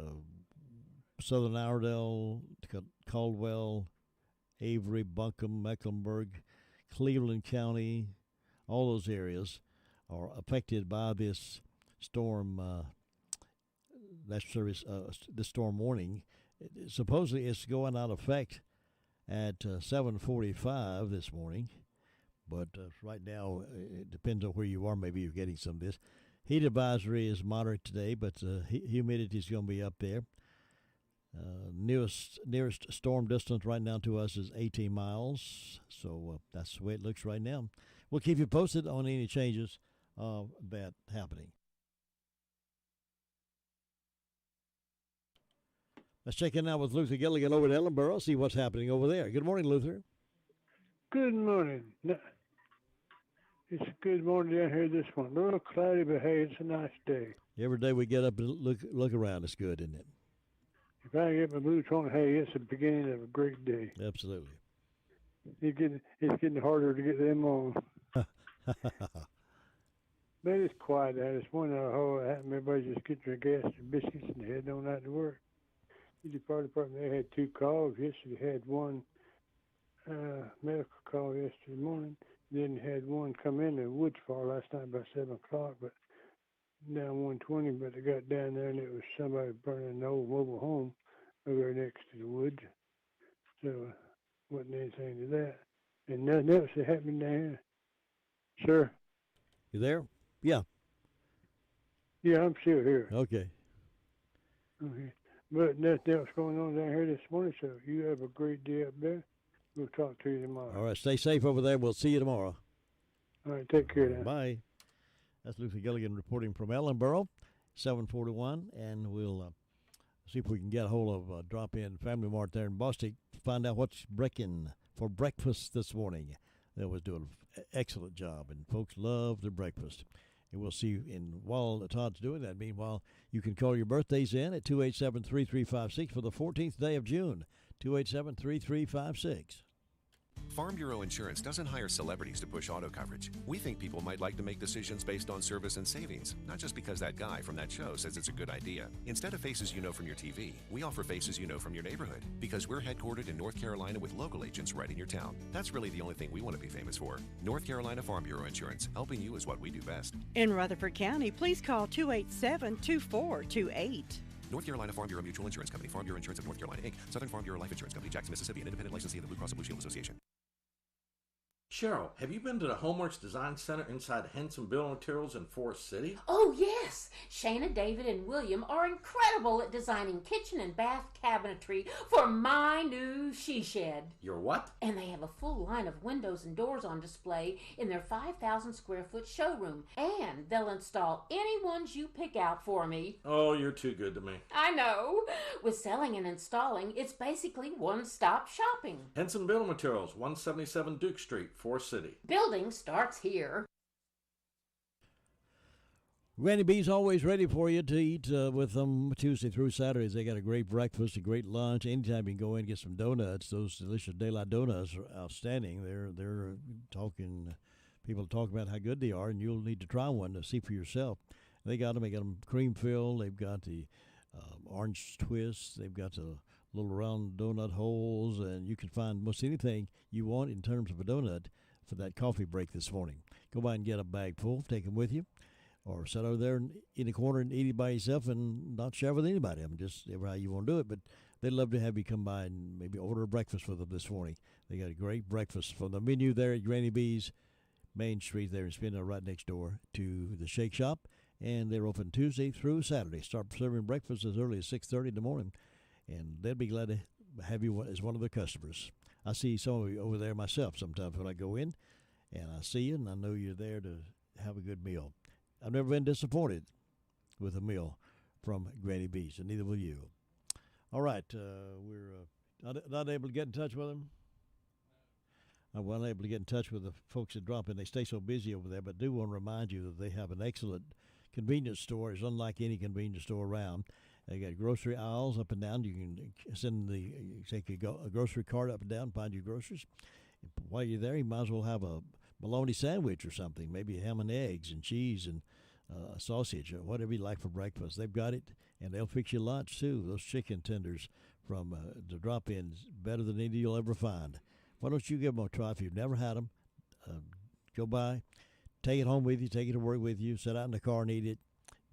Southern Iredell, Caldwell, Avery, Buncombe, Mecklenburg, Cleveland County, all those areas are affected by this storm. National Service, this storm warning. Supposedly it's going out of effect at 7:45 this morning. But right now, it depends on where you are. Maybe you're getting some of this. Heat advisory is moderate today, but humidity is going to be up there. Nearest storm distance right now to us is 18 miles. So that's the way it looks right now. We'll keep you posted on any changes of that happening. Let's check in now with Luther Gilligan over at Ellenboro, see what's happening over there. Good morning, Luther. Good morning. It's a good morning down here this morning. A little cloudy, but hey, it's a nice day. Every day we get up and look around, it's good, isn't it? If I get my boots on, hey, it's the beginning of a great day. Absolutely. It's getting harder to get them on. But it's quiet out. It's one hour happened. Everybody just getting their gas and biscuits and heading on out to work. The fire department, they had 2 calls. Yesterday had one medical call yesterday morning. Then had one come in the woods fire last night by 7 o'clock, but down 120. But they got down there and it was somebody burning an old mobile home over there next to the woods. So wasn't anything to that. And nothing else that happened down here. Sir? You there? Yeah. Yeah, I'm still here. Okay. Okay. But nothing else going on down here this morning, so you have a great day up there. We'll talk to you tomorrow. All right, stay safe over there. We'll see you tomorrow. All right, take care now. Bye. That's Luther Gilligan reporting from Ellenboro, 741, and we'll see if we can get a hold of Drop-In Family Mart there in Boston to find out what's breaking for breakfast this morning. They was doing an excellent job, and folks love their breakfast. And we'll see while Todd's doing that. Meanwhile, you can call your birthdays in at 287-3356 for the 14th day of June, 287-3356. Farm Bureau Insurance doesn't hire celebrities to push auto coverage. We think people might like to make decisions based on service and savings, not just because that guy from that show says it's a good idea. Instead of faces you know from your TV, we offer faces you know from your neighborhood, because we're headquartered in North Carolina with local agents right in your town. That's really the only thing we want to be famous for. North Carolina Farm Bureau Insurance, helping you is what we do best. In Rutherford County, please call 287-2428. North Carolina Farm Bureau Mutual Insurance Company, Farm Bureau Insurance of North Carolina, Inc., Southern Farm Bureau Life Insurance Company, Jackson, Mississippi, an independent licensee of the Blue Cross and Blue Shield Association. Cheryl, have you been to the Homeworks Design Center inside Henson Building Materials in Forest City? Oh, yes. Shana, David, and William are incredible at designing kitchen and bath cabinetry for my new she shed. Your what? And they have a full line of windows and doors on display in their 5,000 square foot showroom. And they'll install any ones you pick out for me. Oh, you're too good to me. I know. With selling and installing, it's basically one-stop shopping. Henson Building Materials, 177 Duke Street, Forest City. Building starts here. Granny B's always ready for you to eat with them Tuesday through Saturdays. They got a great breakfast, a great lunch. Anytime you can go in and get some donuts, those delicious daylight donuts are outstanding. They're talking, people talk about how good they are, and you'll need to try one to see for yourself. They got them cream filled. They've got the orange twists. They've got the little round donut holes, and you can find most anything you want in terms of a donut for that coffee break this morning. Go by and get a bag full, take them with you, or sit over there in the corner and eat it by yourself and not share with anybody. I mean, just ever how you want to do it, but they'd love to have you come by and maybe order a breakfast for them this morning. They got a great breakfast from the menu there at Granny B's, Main Street there in Spindle, right next door to the Shake Shop, and they're open Tuesday through Saturday. Start serving breakfast as early as 6:30 in the morning, and they'd be glad to have you as one of their customers. I see some of you over there myself sometimes when I go in, and I see you, and I know you're there to have a good meal. I've never been disappointed with a meal from Granny B's, and neither will you. All right, we're not able to get in touch with them. I'm unable to get in touch with the folks that drop in. They stay so busy over there, but do want to remind you that they have an excellent convenience store. It's unlike any convenience store around. They got grocery aisles up and down. You can take a grocery cart up and down, find your groceries. While you're there, you might as well have a bologna sandwich or something, maybe ham and eggs and cheese and sausage or whatever you like for breakfast. They've got it, and they'll fix you lunch too. Those chicken tenders from the drop-ins, better than any you'll ever find. Why don't you give them a try if you've never had them? Go by, take it home with you, take it to work with you, sit out in the car and eat it.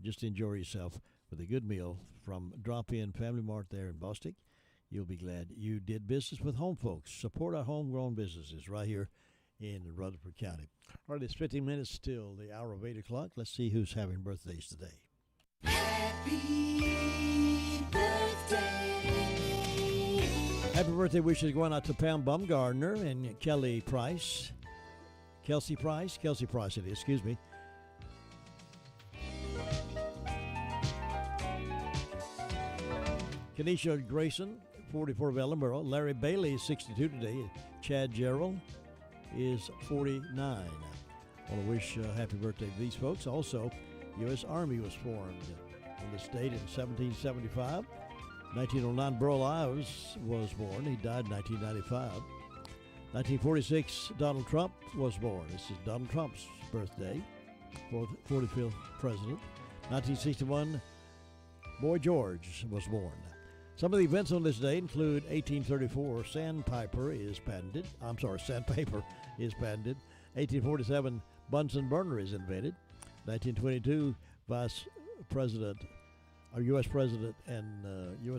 Just enjoy yourself with a good meal from Drop-In Family Mart there in Bostic. You'll be glad you did business with home folks. Support our homegrown businesses right here in Rutherford County. All right, it's 15 minutes till the hour of 8 o'clock. Let's see who's having birthdays today. Happy birthday Happy birthday wishes going out to Pam Baumgardner and Kelsey Price it is, excuse me. Kenesha Grayson, 44 of Ellenboro. Larry Bailey is 62 today. Chad Gerald is 49. I want to wish happy birthday to these folks. Also, U.S. Army was formed in the state in 1775. 1909, Burl Ives was born. He died in 1995. 1946, Donald Trump was born. This is Donald Trump's birthday, 45th president. 1961, Boy George was born. Some of the events on this day include 1834, sandpaper is patented. 1847, Bunsen burner is invented. 1922, U.S. President U.S.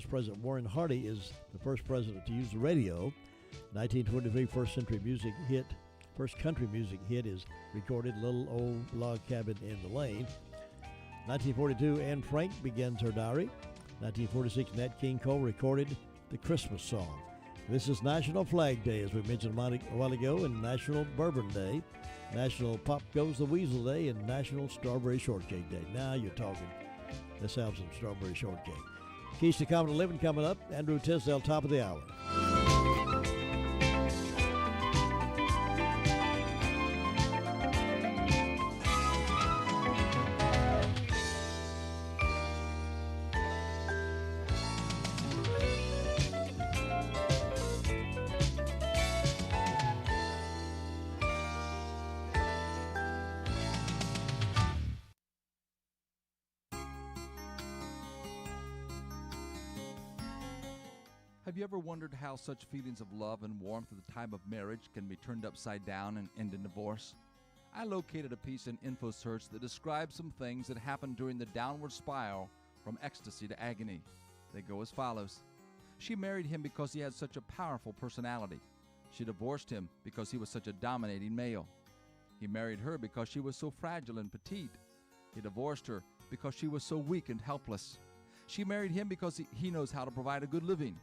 President Warren Harding is the first president to use the radio. 1923, first country music hit is recorded, Little Old Log Cabin in the Lane. 1942, Anne Frank begins her diary. 1946, Nat King Cole recorded the Christmas song. This is National Flag Day, as we mentioned a while ago, and National Bourbon Day, National Pop Goes the Weasel Day, and National Strawberry Shortcake Day. Now you're talking. Let's have some strawberry shortcake. Keys to Common Living coming up. Andrew Tisdale, top of the hour. Have you ever wondered how such feelings of love and warmth at the time of marriage can be turned upside down and end in divorce? I located a piece in InfoSearch that describes some things that happened during the downward spiral from ecstasy to agony. They go as follows. She married him because he had such a powerful personality. She divorced him because he was such a dominating male. He married her because she was so fragile and petite. He divorced her because she was so weak and helpless. She married him because he knows how to provide a good living.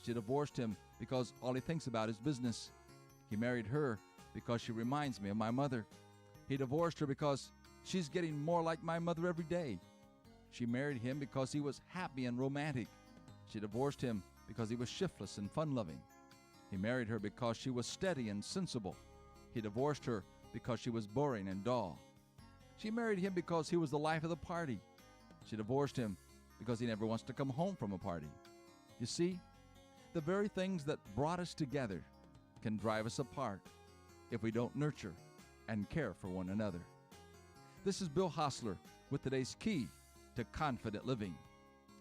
She divorced him because all he thinks about is business. He married her because she reminds me of my mother. He divorced her because she's getting more like my mother every day. She married him because he was happy and romantic. She divorced him because he was shiftless and fun-loving. He married her because she was steady and sensible. He divorced her because she was boring and dull. She married him because he was the life of the party. She divorced him because he never wants to come home from a party. You see, the very things that brought us together can drive us apart if we don't nurture and care for one another. This is Bill Hostler with today's Key to Confident Living.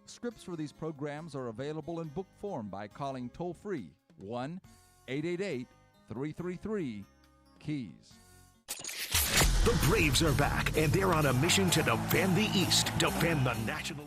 Scripts for these programs are available in book form by calling toll-free 1-888-333-KEYS. The Braves are back, and they're on a mission to defend the East, defend the National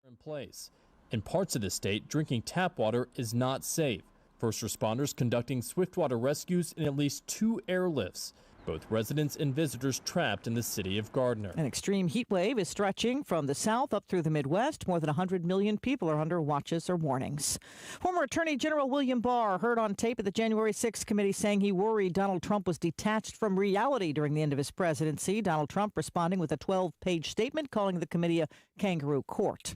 in place. In parts of the state, drinking tap water is not safe. First responders conducting swiftwater rescues in at least 2 airlifts. Both residents and visitors trapped in the city of Gardner. An extreme heat wave is stretching from the south up through the Midwest. More than 100 million people are under watches or warnings. Former Attorney General William Barr heard on tape at the January 6th committee saying he worried Donald Trump was detached from reality during the end of his presidency. Donald Trump responding with a 12-page statement calling the committee a kangaroo court.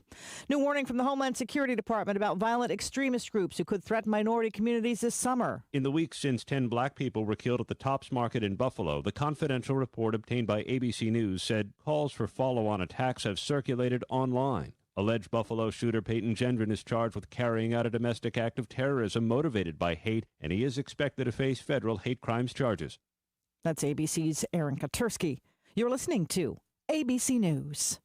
New warning from the Homeland Security Department about violent extremist groups who could threaten minority communities this summer. In the weeks since 10 black people were killed at the Tops Market in Buffalo, the confidential report obtained by ABC News said calls for follow-on attacks have circulated online. Alleged Buffalo shooter Peyton Gendron is charged with carrying out a domestic act of terrorism motivated by hate, and he is expected to face federal hate crimes charges. That's ABC's Aaron Katursky. You're listening to ABC News.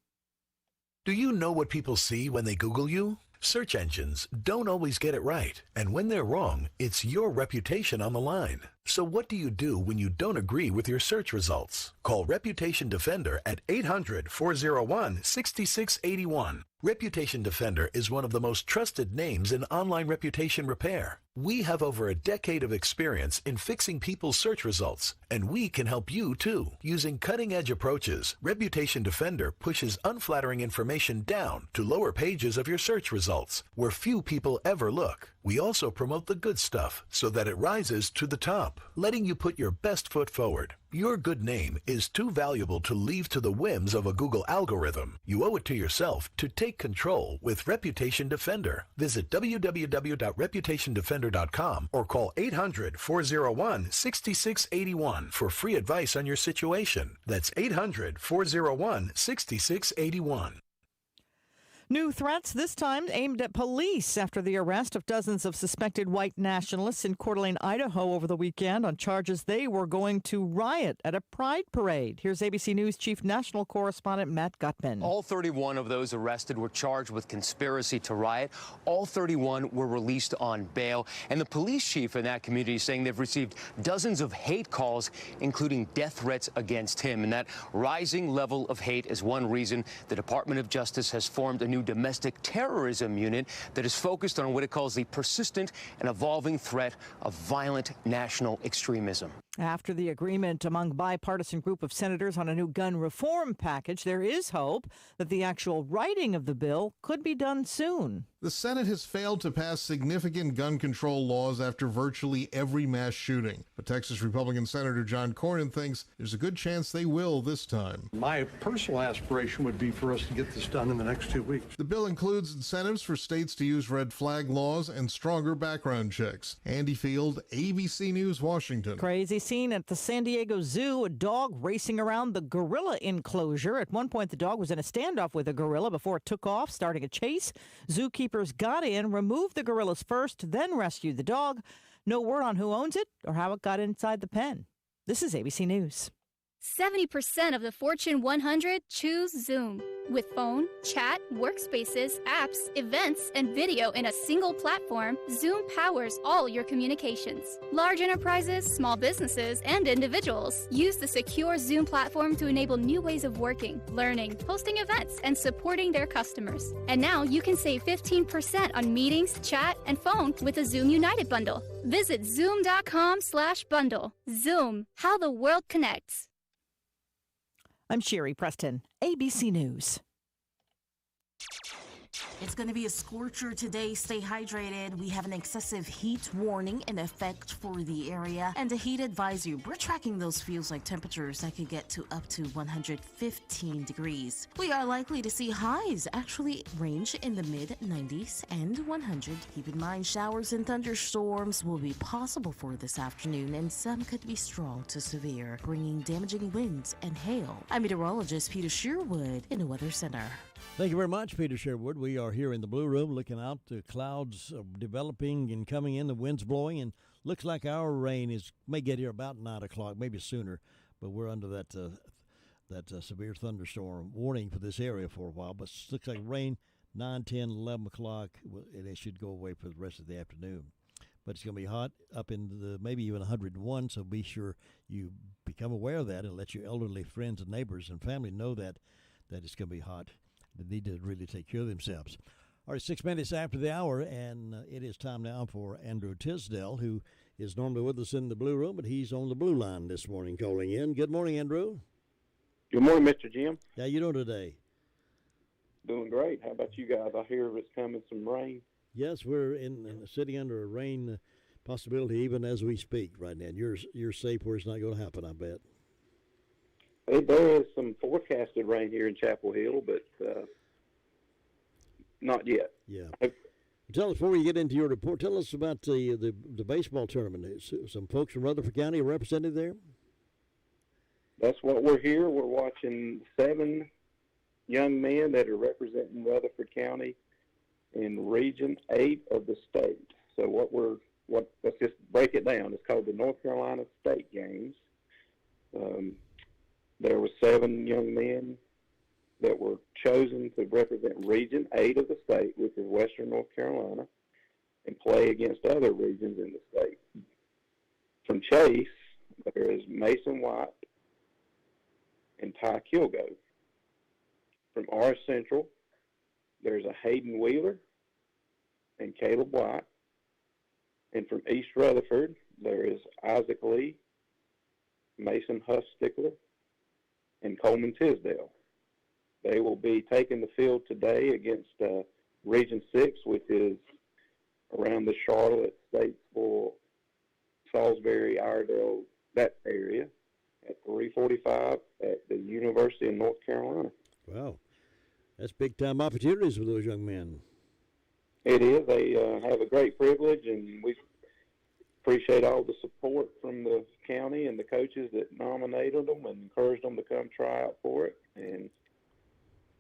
Do you know what people see when they Google you? Search engines don't always get it right, and when they're wrong, it's your reputation on the line. So what do you do when you don't agree with your search results? Call Reputation Defender at 800-401-6681. Reputation Defender is one of the most trusted names in online reputation repair. We have over a decade of experience in fixing people's search results, and we can help you too. Using cutting-edge approaches, Reputation Defender pushes unflattering information down to lower pages of your search results, where few people ever look. We also promote the good stuff so that it rises to the top, letting you put your best foot forward. Your good name is too valuable to leave to the whims of a Google algorithm. You owe it to yourself to take control with Reputation Defender. Visit www.reputationdefender.com or call 800-401-6681 for free advice on your situation. That's 800-401-6681. New threats, this time aimed at police after the arrest of dozens of suspected white nationalists in Coeur d'Alene, Idaho over the weekend on charges they were going to riot at a pride parade. Here's ABC News Chief National Correspondent Matt Gutman. All 31 of those arrested were charged with conspiracy to riot. All 31 were released on bail. And the police chief in that community is saying they've received dozens of hate calls, including death threats against him. And that rising level of hate is one reason the Department of Justice has formed a new domestic terrorism unit that is focused on what it calls the persistent and evolving threat of violent national extremism. After the agreement among bipartisan group of senators on a new gun reform package, there is hope that the actual writing of the bill could be done soon. The Senate has failed to pass significant gun control laws after virtually every mass shooting. But Texas Republican Senator John Cornyn thinks there's a good chance they will this time. My personal aspiration would be for us to get this done in the next 2 weeks. The bill includes incentives for states to use red flag laws and stronger background checks. Andy Field, ABC News, Washington. Crazy scene at the San Diego Zoo, a dog racing around the gorilla enclosure. At one point, the dog was in a standoff with a gorilla before it took off, starting a chase. Zookeepers got in, removed the gorillas first, then rescued the dog. No word on who owns it or how it got inside the pen. This is ABC News. 70% of the Fortune 100 choose Zoom. With phone, chat, workspaces, apps, events, and video in a single platform, Zoom powers all your communications. Large enterprises, small businesses, and individuals use the secure Zoom platform to enable new ways of working, learning, hosting events, and supporting their customers. And now you can save 15% on meetings, chat, and phone with the Zoom United bundle. Visit zoom.com/bundle. Zoom, how the world connects. I'm Sherry Preston, ABC News. It's going to be a scorcher today. Stay hydrated. We have an excessive heat warning in effect for the area and a heat advisory. We're tracking those feels like temperatures that could get to up to 115 degrees. We are likely to see highs actually range in the mid-90s and 100. Keep in mind, showers and thunderstorms will be possible for this afternoon, and some could be strong to severe, bringing damaging winds and hail. I'm meteorologist Peter Sherwood in the Weather Center. Thank you very much, Peter Sherwood. We are here in the Blue Room looking out. The clouds are developing and coming in, the wind's blowing, and looks like our rain may get here about 9 o'clock, maybe sooner, but we're under that severe thunderstorm warning for this area for a while. But it looks like rain 9, 10, 11 o'clock, and it should go away for the rest of the afternoon. But it's going to be hot up in the maybe even 101, so be sure you become aware of that and let your elderly friends and neighbors and family know that it's going to be hot. They need to really take care of themselves. All right, 6 minutes after the hour, and it is time now for Andrew Tisdale, who is normally with us in the blue room, but he's on the blue line this morning calling in. Good morning, Andrew. Good morning, Mr. Jim. How you doing today? Doing great. How about you guys? I hear it's coming some rain. Yes, we're sitting under a rain possibility even as we speak right now. And you're safe where it's not going to happen, I bet. There is some forecasted rain here in Chapel Hill, but not yet. Yeah. Tell us, before we get into your report, tell us about the baseball tournament. Some folks from Rutherford County are represented there? That's what we're here. We're watching 7 young men that are representing Rutherford County in Region 8 of the state. So let's just break it down. It's called the North Carolina State Games. There were 7 young men that were chosen to represent Region 8 of the state, which is Western North Carolina, and play against other regions in the state. From Chase, there is Mason White and Ty Kilgo. From R Central, there's a Hayden Wheeler and Caleb White. And from East Rutherford, there is Isaac Lee, Mason Hustickler, and Coleman Tisdale. They will be taking the field today against Region 6, which is around the Charlotte, Statesville, Salisbury, Iredell, that area, at 3:45 at the University of North Carolina. Wow. That's big-time opportunities for those young men. It is. They have a great privilege, and we appreciate all the support from the county and the coaches that nominated them and encouraged them to come try out for it. And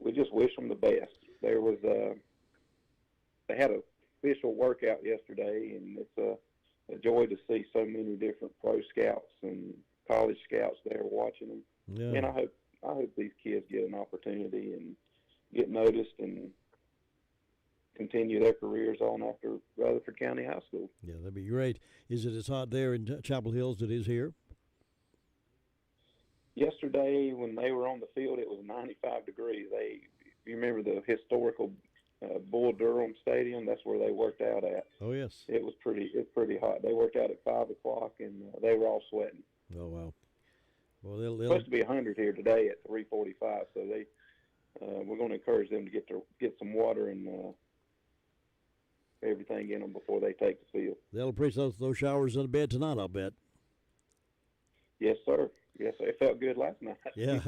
we just wish them the best. There was they had an official workout yesterday, and it's a joy to see so many different pro scouts and college scouts there watching them. Yeah. And I hope these kids get an opportunity and get noticed and continue their careers on after Rutherford County High School. Yeah, that'd be great. Is it as hot there in Chapel Hills as it is here? Yesterday, when they were on the field, it was 95 degrees. If you remember the historical Bull Durham Stadium, that's where they worked out at. Oh, yes. It's pretty hot. They worked out at 5 o'clock, and they were all sweating. Oh, wow. Well, they'll supposed to be 100 here today at 3:45, so we're going to encourage them to get some water and everything in them before they take the field. They'll appreciate those showers in the bed tonight, I'll bet. Yes, sir. Yes, sir. It felt good last night. Yeah.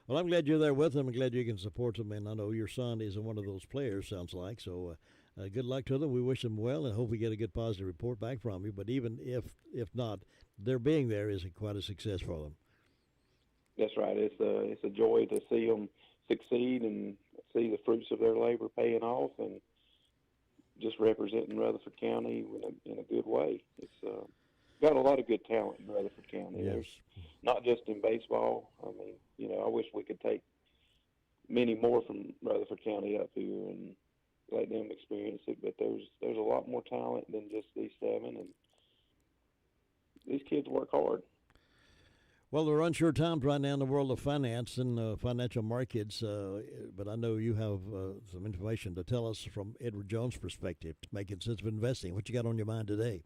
Well, I'm glad you're there with them. I'm glad you can support them, and I know your son is one of those players, sounds like. So good luck to them. We wish them well and hope we get a good positive report back from you. But even if not, their being there is quite a success for them. That's right. It's a joy to see them succeed and see the fruits of their labor paying off and just representing Rutherford County in a good way. It's got a lot of good talent in Rutherford County. Yes. There's not just in baseball. I mean, I wish we could take many more from Rutherford County up here and let them experience it. But there's a lot more talent than just these 7, and these kids work hard. Well, there are unsure times right now in the world of finance and financial markets, but I know you have some information to tell us from Edward Jones' perspective, making sense of investing. What you got on your mind today?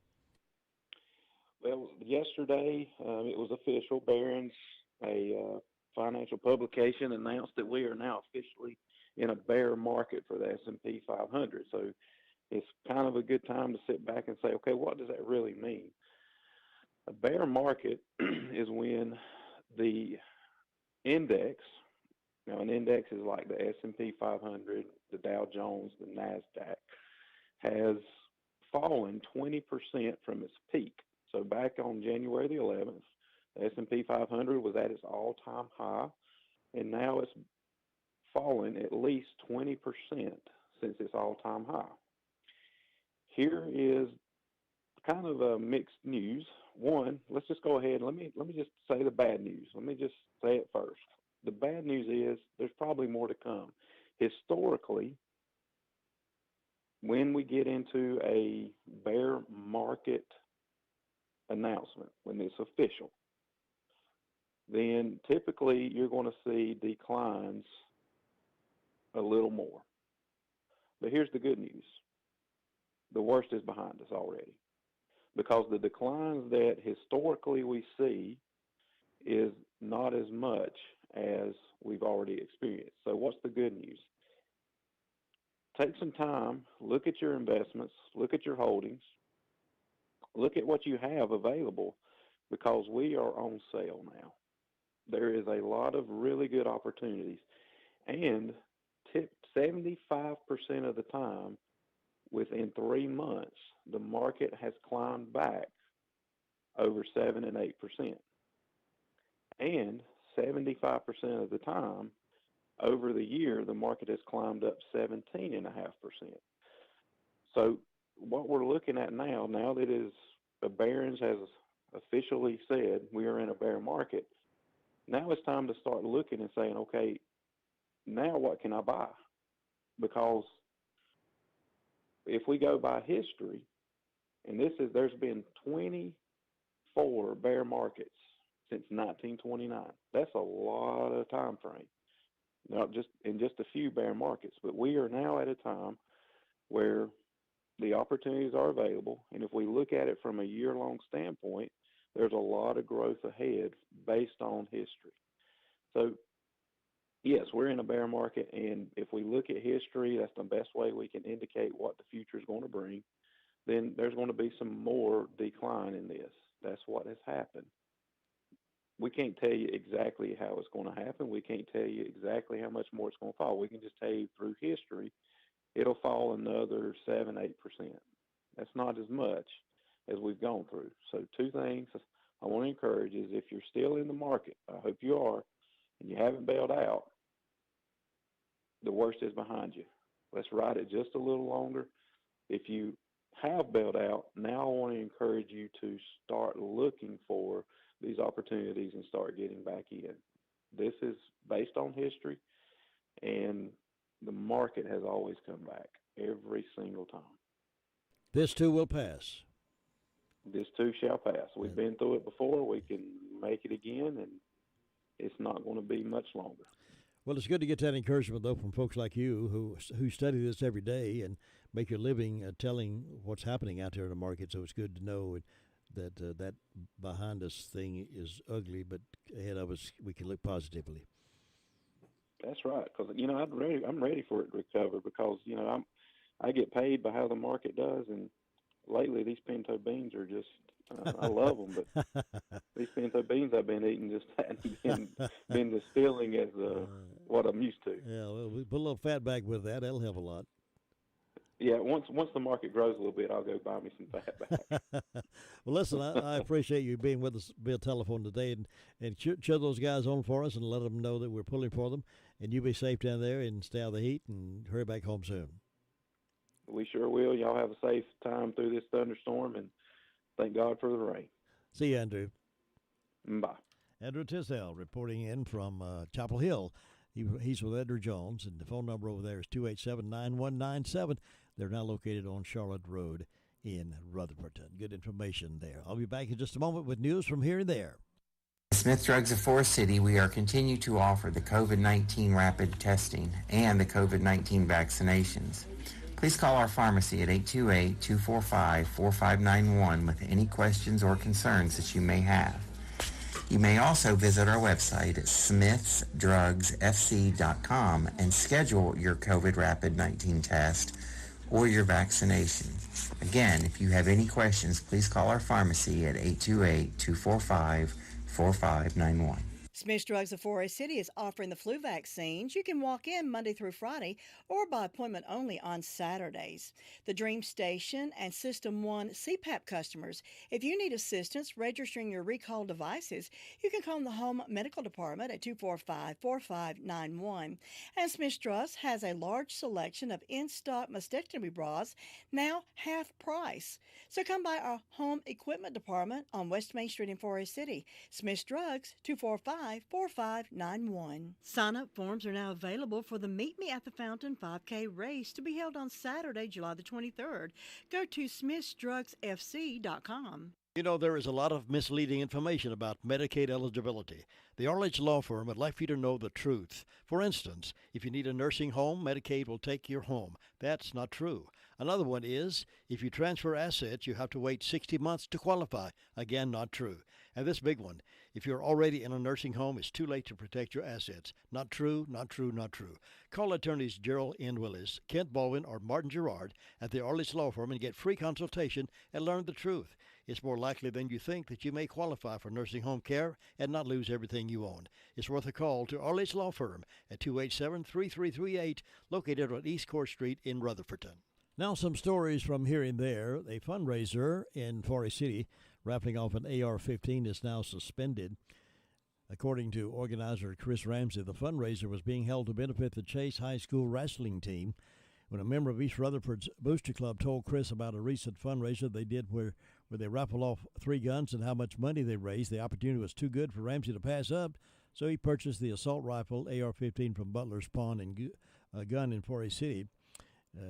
Well, yesterday it was official. Barron's, a financial publication, announced that we are now officially in a bear market for the S&P 500. So it's kind of a good time to sit back and say, okay, what does that really mean? A bear market is when the index, now an index is like the S&P 500, the Dow Jones, the NASDAQ, has fallen 20% from its peak. So back on January the 11th, the S&P 500 was at its all-time high, and now it's fallen at least 20% since its all-time high. Here is kind of a mixed news. One, let's just go ahead and let me just say the bad news. Let me just say it first. The bad news is there's probably more to come. Historically, when we get into a bear market announcement, when it's official, then typically you're going to see declines a little more. But here's the good news. The worst is behind us already, because the declines that historically we see is not as much as we've already experienced. So what's the good news? Take some time, look at your investments, look at your holdings, look at what you have available, because we are on sale now. There is a lot of really good opportunities, and 75% of the time, within 3 months, the market has climbed back over 7 and 8%. And 75% of the time, over the year, the market has climbed up 17.5%. So what we're looking at now that the Barron's has officially said we are in a bear market, now it's time to start looking and saying, okay, now what can I buy? Because if we go by history, and there's been 24 bear markets since 1929. That's a lot of time frame. Not just in just a few bear markets, but we are now at a time where the opportunities are available, and if we look at it from a year-long standpoint, there's a lot of growth ahead based on history. So, yes, we're in a bear market, and if we look at history, that's the best way we can indicate what the future is going to bring. Then there's going to be some more decline in this. That's what has happened. We can't tell you exactly how it's going to happen. We can't tell you exactly how much more it's going to fall. We can just tell you through history, it'll fall another 7, 8%. That's not as much as we've gone through. So 2 things I want to encourage is, if you're still in the market, I hope you are, and you haven't bailed out, the worst is behind you. Let's ride it just a little longer. If you have bailed out, now I want to encourage you to start looking for these opportunities and start getting back in. This is based on history, and the market has always come back every single time. This too will pass. This too shall pass. We've been through it before. We can make it again, and it's not going to be much longer. Well, it's good to get that encouragement, though, from folks like you who study this every day and make your living telling what's happening out there in the market. So it's good to know that that behind us thing is ugly, but ahead of us we can look positively. That's right, because I'm ready for it to recover, because I get paid by how the market does, and lately these pinto beans are just I love them, but these pinto beans I've been eating just hadn't been distilling as what I'm used to. Yeah, well, we put a little fat back with that. That'll help a lot. Yeah, once the market grows a little bit, I'll go buy me some fat back. Well, listen, I appreciate you being with us via telephone today, and cheer those guys on for us and let them know that we're pulling for them. And you be safe down there and stay out of the heat and hurry back home soon. We sure will. Y'all have a safe time through this thunderstorm, and thank God for the rain. See you, Andrew. Bye. Andrew Tisdale reporting in from Chapel Hill. He's with Edgar Jones, and the phone number over there is 287-9197. They're now located on Charlotte Road in Rutherford. Good information there. I'll be back in just a moment with news from here and there. Smith Drugs of Forest City, we are continue to offer the COVID-19 rapid testing and the COVID-19 vaccinations. Please call our pharmacy at 828-245-4591 with any questions or concerns that you may have. You may also visit our website at smithsdrugsfc.com and schedule your COVID rapid 19 test or your vaccination. Again, if you have any questions, please call our pharmacy at 828-245-4591. Smith Drugs of Forest City is offering the flu vaccines. You can walk in Monday through Friday or by appointment only on Saturdays. The Dream Station and System 1 CPAP customers, if you need assistance registering your recall devices, you can call the Home Medical Department at 245-4591. And Smith Drugs has a large selection of in-stock mastectomy bras, now half price. So come by our Home Equipment Department on West Main Street in Forest City. Smith Drugs, 245-4591. Sign-up forms are now available for the Meet Me at the Fountain 5K race to be held on Saturday, July the 23rd. Go to smithsdrugsfc.com. You know, there is a lot of misleading information about Medicaid eligibility. The Arledge Law Firm would like for you to know the truth. For instance, if you need a nursing home, Medicaid will take your home. That's not true. Another one is, if you transfer assets, you have to wait 60 months to qualify. Again, not true. And this big one, if you're already in a nursing home, it's too late to protect your assets. Not true, not true, not true. Call attorneys Gerald N. Willis, Kent Baldwin, or Martin Gerard at the Arledge Law Firm and get free consultation and learn the truth. It's more likely than you think that you may qualify for nursing home care and not lose everything you own. It's worth a call to Arledge Law Firm at 287-3338, located on East Court Street in Rutherfordton. Now some stories from here and there. A fundraiser in Forest City raffling off an AR-15 is now suspended. According to organizer Chris Ramsey, the fundraiser was being held to benefit the Chase High School wrestling team. When a member of East Rutherford's Booster Club told Chris about a recent fundraiser they did where they raffled off 3 guns and how much money they raised, the opportunity was too good for Ramsey to pass up, so he purchased the assault rifle AR-15 from Butler's Pawn and Gun in Forest City.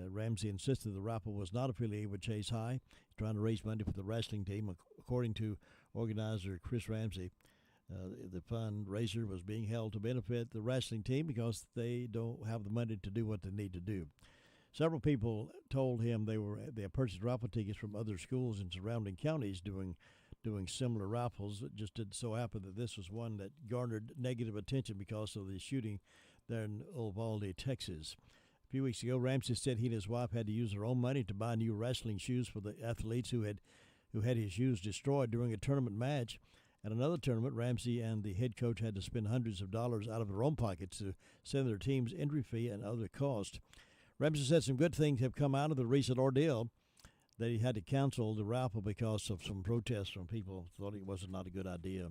Ramsey insisted the rifle was not affiliated with Chase High. He's trying to raise money for the wrestling team. According to organizer Chris Ramsey, the fundraiser was being held to benefit the wrestling team because they don't have the money to do what they need to do. Several people told him they had purchased raffle tickets from other schools in surrounding counties doing similar raffles. It just didn't so happen that this was one that garnered negative attention because of the shooting there in Uvalde, Texas. A few weeks ago, Ramsey said he and his wife had to use their own money to buy new wrestling shoes for the athletes who had his shoes destroyed during a tournament match. At another tournament, Ramsey and the head coach had to spend hundreds of dollars out of their own pockets to send their team's entry fee and other costs. Ramsey said some good things have come out of the recent ordeal, that he had to cancel the raffle because of some protests from people who thought it was not a good idea.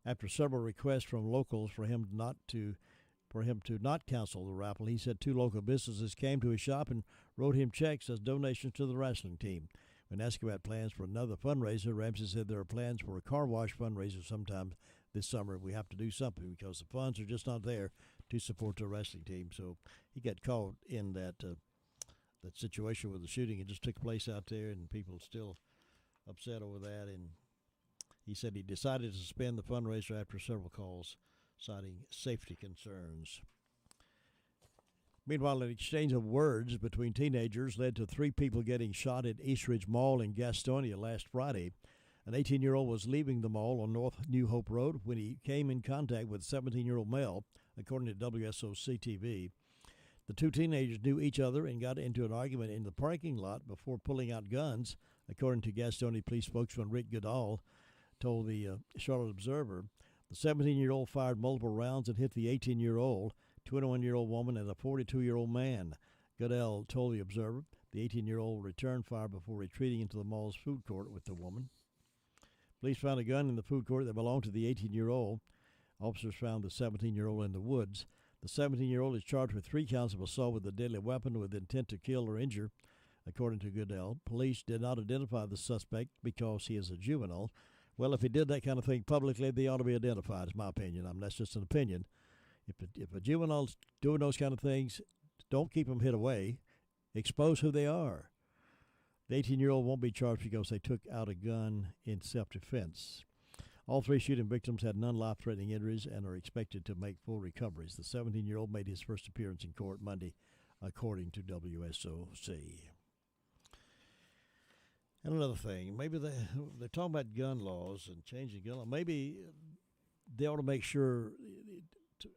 After several requests from locals for him to not cancel the raffle, he said 2 local businesses came to his shop and wrote him checks as donations to the wrestling team. When asked about plans for another fundraiser, Ramsey said there are plans for a car wash fundraiser sometime this summer. We have to do something because the funds are just not there to support the wrestling team. So he got caught in that situation with the shooting. It just took place out there, and people still upset over that. And he said he decided to suspend the fundraiser after several calls citing safety concerns. Meanwhile, an exchange of words between teenagers led to 3 people getting shot at Eastridge Mall in Gastonia last Friday. An 18-year-old was leaving the mall on North New Hope Road when he came in contact with a 17-year-old male, according to WSOC-TV. The 2 teenagers knew each other and got into an argument in the parking lot before pulling out guns, according to Gastonia Police spokesman Rick Goodall told the Charlotte Observer. The 17-year-old fired multiple rounds and hit the 18-year-old, 21-year-old woman, and a 42-year-old man. Goodall told the Observer the 18-year-old returned fire before retreating into the mall's food court with the woman. Police found a gun in the food court that belonged to the 18-year-old. Officers found the 17-year-old in the woods. The 17-year-old is charged with 3 counts of assault with a deadly weapon with intent to kill or injure, according to Goodell. Police did not identify the suspect because he is a juvenile. Well, if he did that kind of thing publicly, they ought to be identified, is my opinion. That's just an opinion. If a juvenile's doing those kind of things, don't keep them hid away. Expose who they are. The 18-year-old won't be charged because they took out a gun in self-defense. All 3 shooting victims had non-life-threatening injuries and are expected to make full recoveries. The 17-year-old made his first appearance in court Monday, according to WSOC. And another thing, maybe they're talking about gun laws and changing gun laws. Maybe they ought to make sure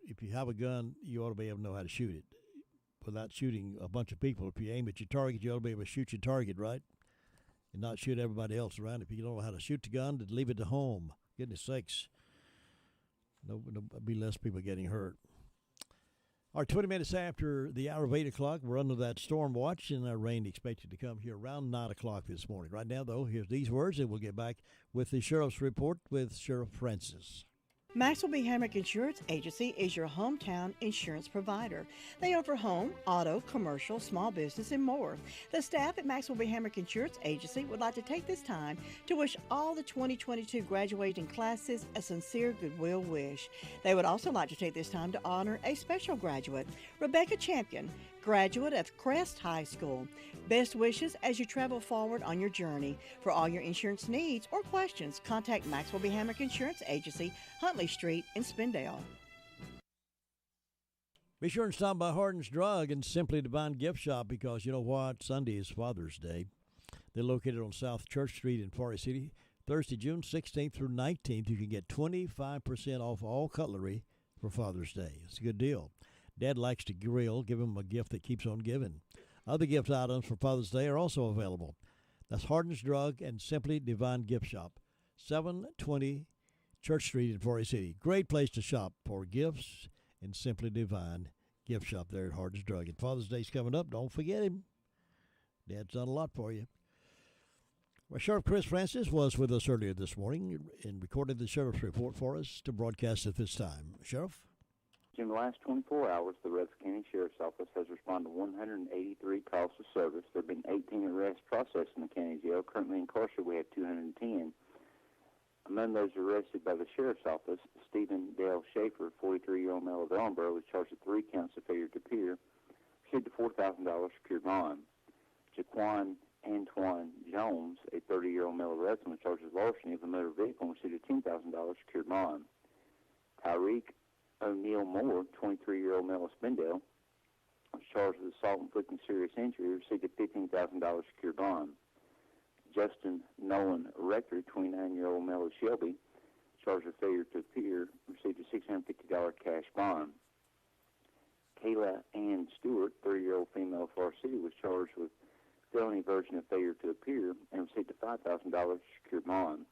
if you have a gun, you ought to be able to know how to shoot it without shooting a bunch of people. If you aim at your target, you ought to be able to shoot your target, right? And not shoot everybody else around. If you don't know how to shoot the gun, then leave it to home. Goodness sakes. There'll be less people getting hurt. All right, 20 minutes after the hour of 8 o'clock, we're under that storm watch, and our rain expected to come here around 9 o'clock this morning. Right now, though, here's these words, and we'll get back with the Sheriff's Report with Sheriff Francis. Maxwell B. Hamrick Insurance Agency is your hometown insurance provider. They offer home, auto, commercial, small business, and more. The staff at Maxwell B. Hamrick Insurance Agency would like to take this time to wish all the 2022 graduating classes a sincere goodwill wish. They would also like to take this time to honor a special graduate, Rebecca Champion, graduate of Crest High School. Best wishes as you travel forward on your journey. For all your insurance needs or questions, contact Maxwell B. Hammock Insurance Agency, Huntley Street in Spindale. Be sure and stop by Harden's Drug and Simply Divine Gift Shop, because you know what? Sunday is Father's Day. They're located on South Church Street in Forest City. Thursday, June 16th through 19th, you can get 25% off all cutlery for Father's Day. It's a good deal. Dad likes to grill. Give him a gift that keeps on giving. Other gift items for Father's Day are also available. That's Harden's Drug and Simply Divine Gift Shop, 720 Church Street in Forest City. Great place to shop for gifts and Simply Divine Gift Shop there at Harden's Drug. And Father's Day's coming up. Don't forget him. Dad's done a lot for you. Well, Sheriff Chris Francis was with us earlier this morning and recorded the Sheriff's Report for us to broadcast at this time. Sheriff? In the last 24 hours, the Rutherford County Sheriff's Office has responded to 183 calls for service. There have been 18 arrests processed in the county jail. Currently incarcerated, we have 210. Among those arrested by the Sheriff's Office, Stephen Dale Schaefer, 43-year-old male of Ellenboro, was charged with 3 counts of failure to appear, received a $4,000 secured bond. Jaquan Antoine Jones, a 30-year-old male of Rutherford, was charged with larceny of a motor vehicle and received a $10,000 secured bond. Tyreek O'Neill Moore, 23-year-old male of Spindale, was charged with assault inflicting serious injury, received a $15,000 secured bond. Justin Nolan Rector, 29-year-old male of Shelby, charged with failure to appear, received a $650 cash bond. Kayla Ann Stewart, 30-year-old female of Forest City, was charged with felony version of failure to appear and received a $5,000 secured bond.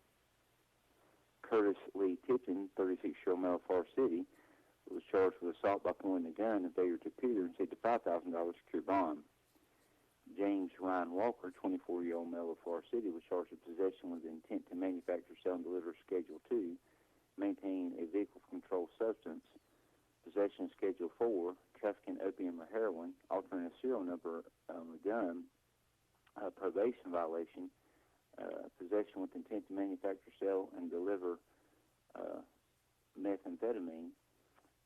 Curtis Lee Tipton, 36-year-old male of Forest City, was charged with assault by pointing a gun and failure to appear and received a $5,000 secured bond. James Ryan Walker, 24-year-old male of Forest City, was charged with possession with the intent to manufacture, sell, and deliver Schedule 2, maintain a vehicle for controlled substance, possession of Schedule 4, trafficking opium or heroin, altering a serial number on a gun, probation violation, possession with intent to manufacture, sell, and deliver methamphetamine,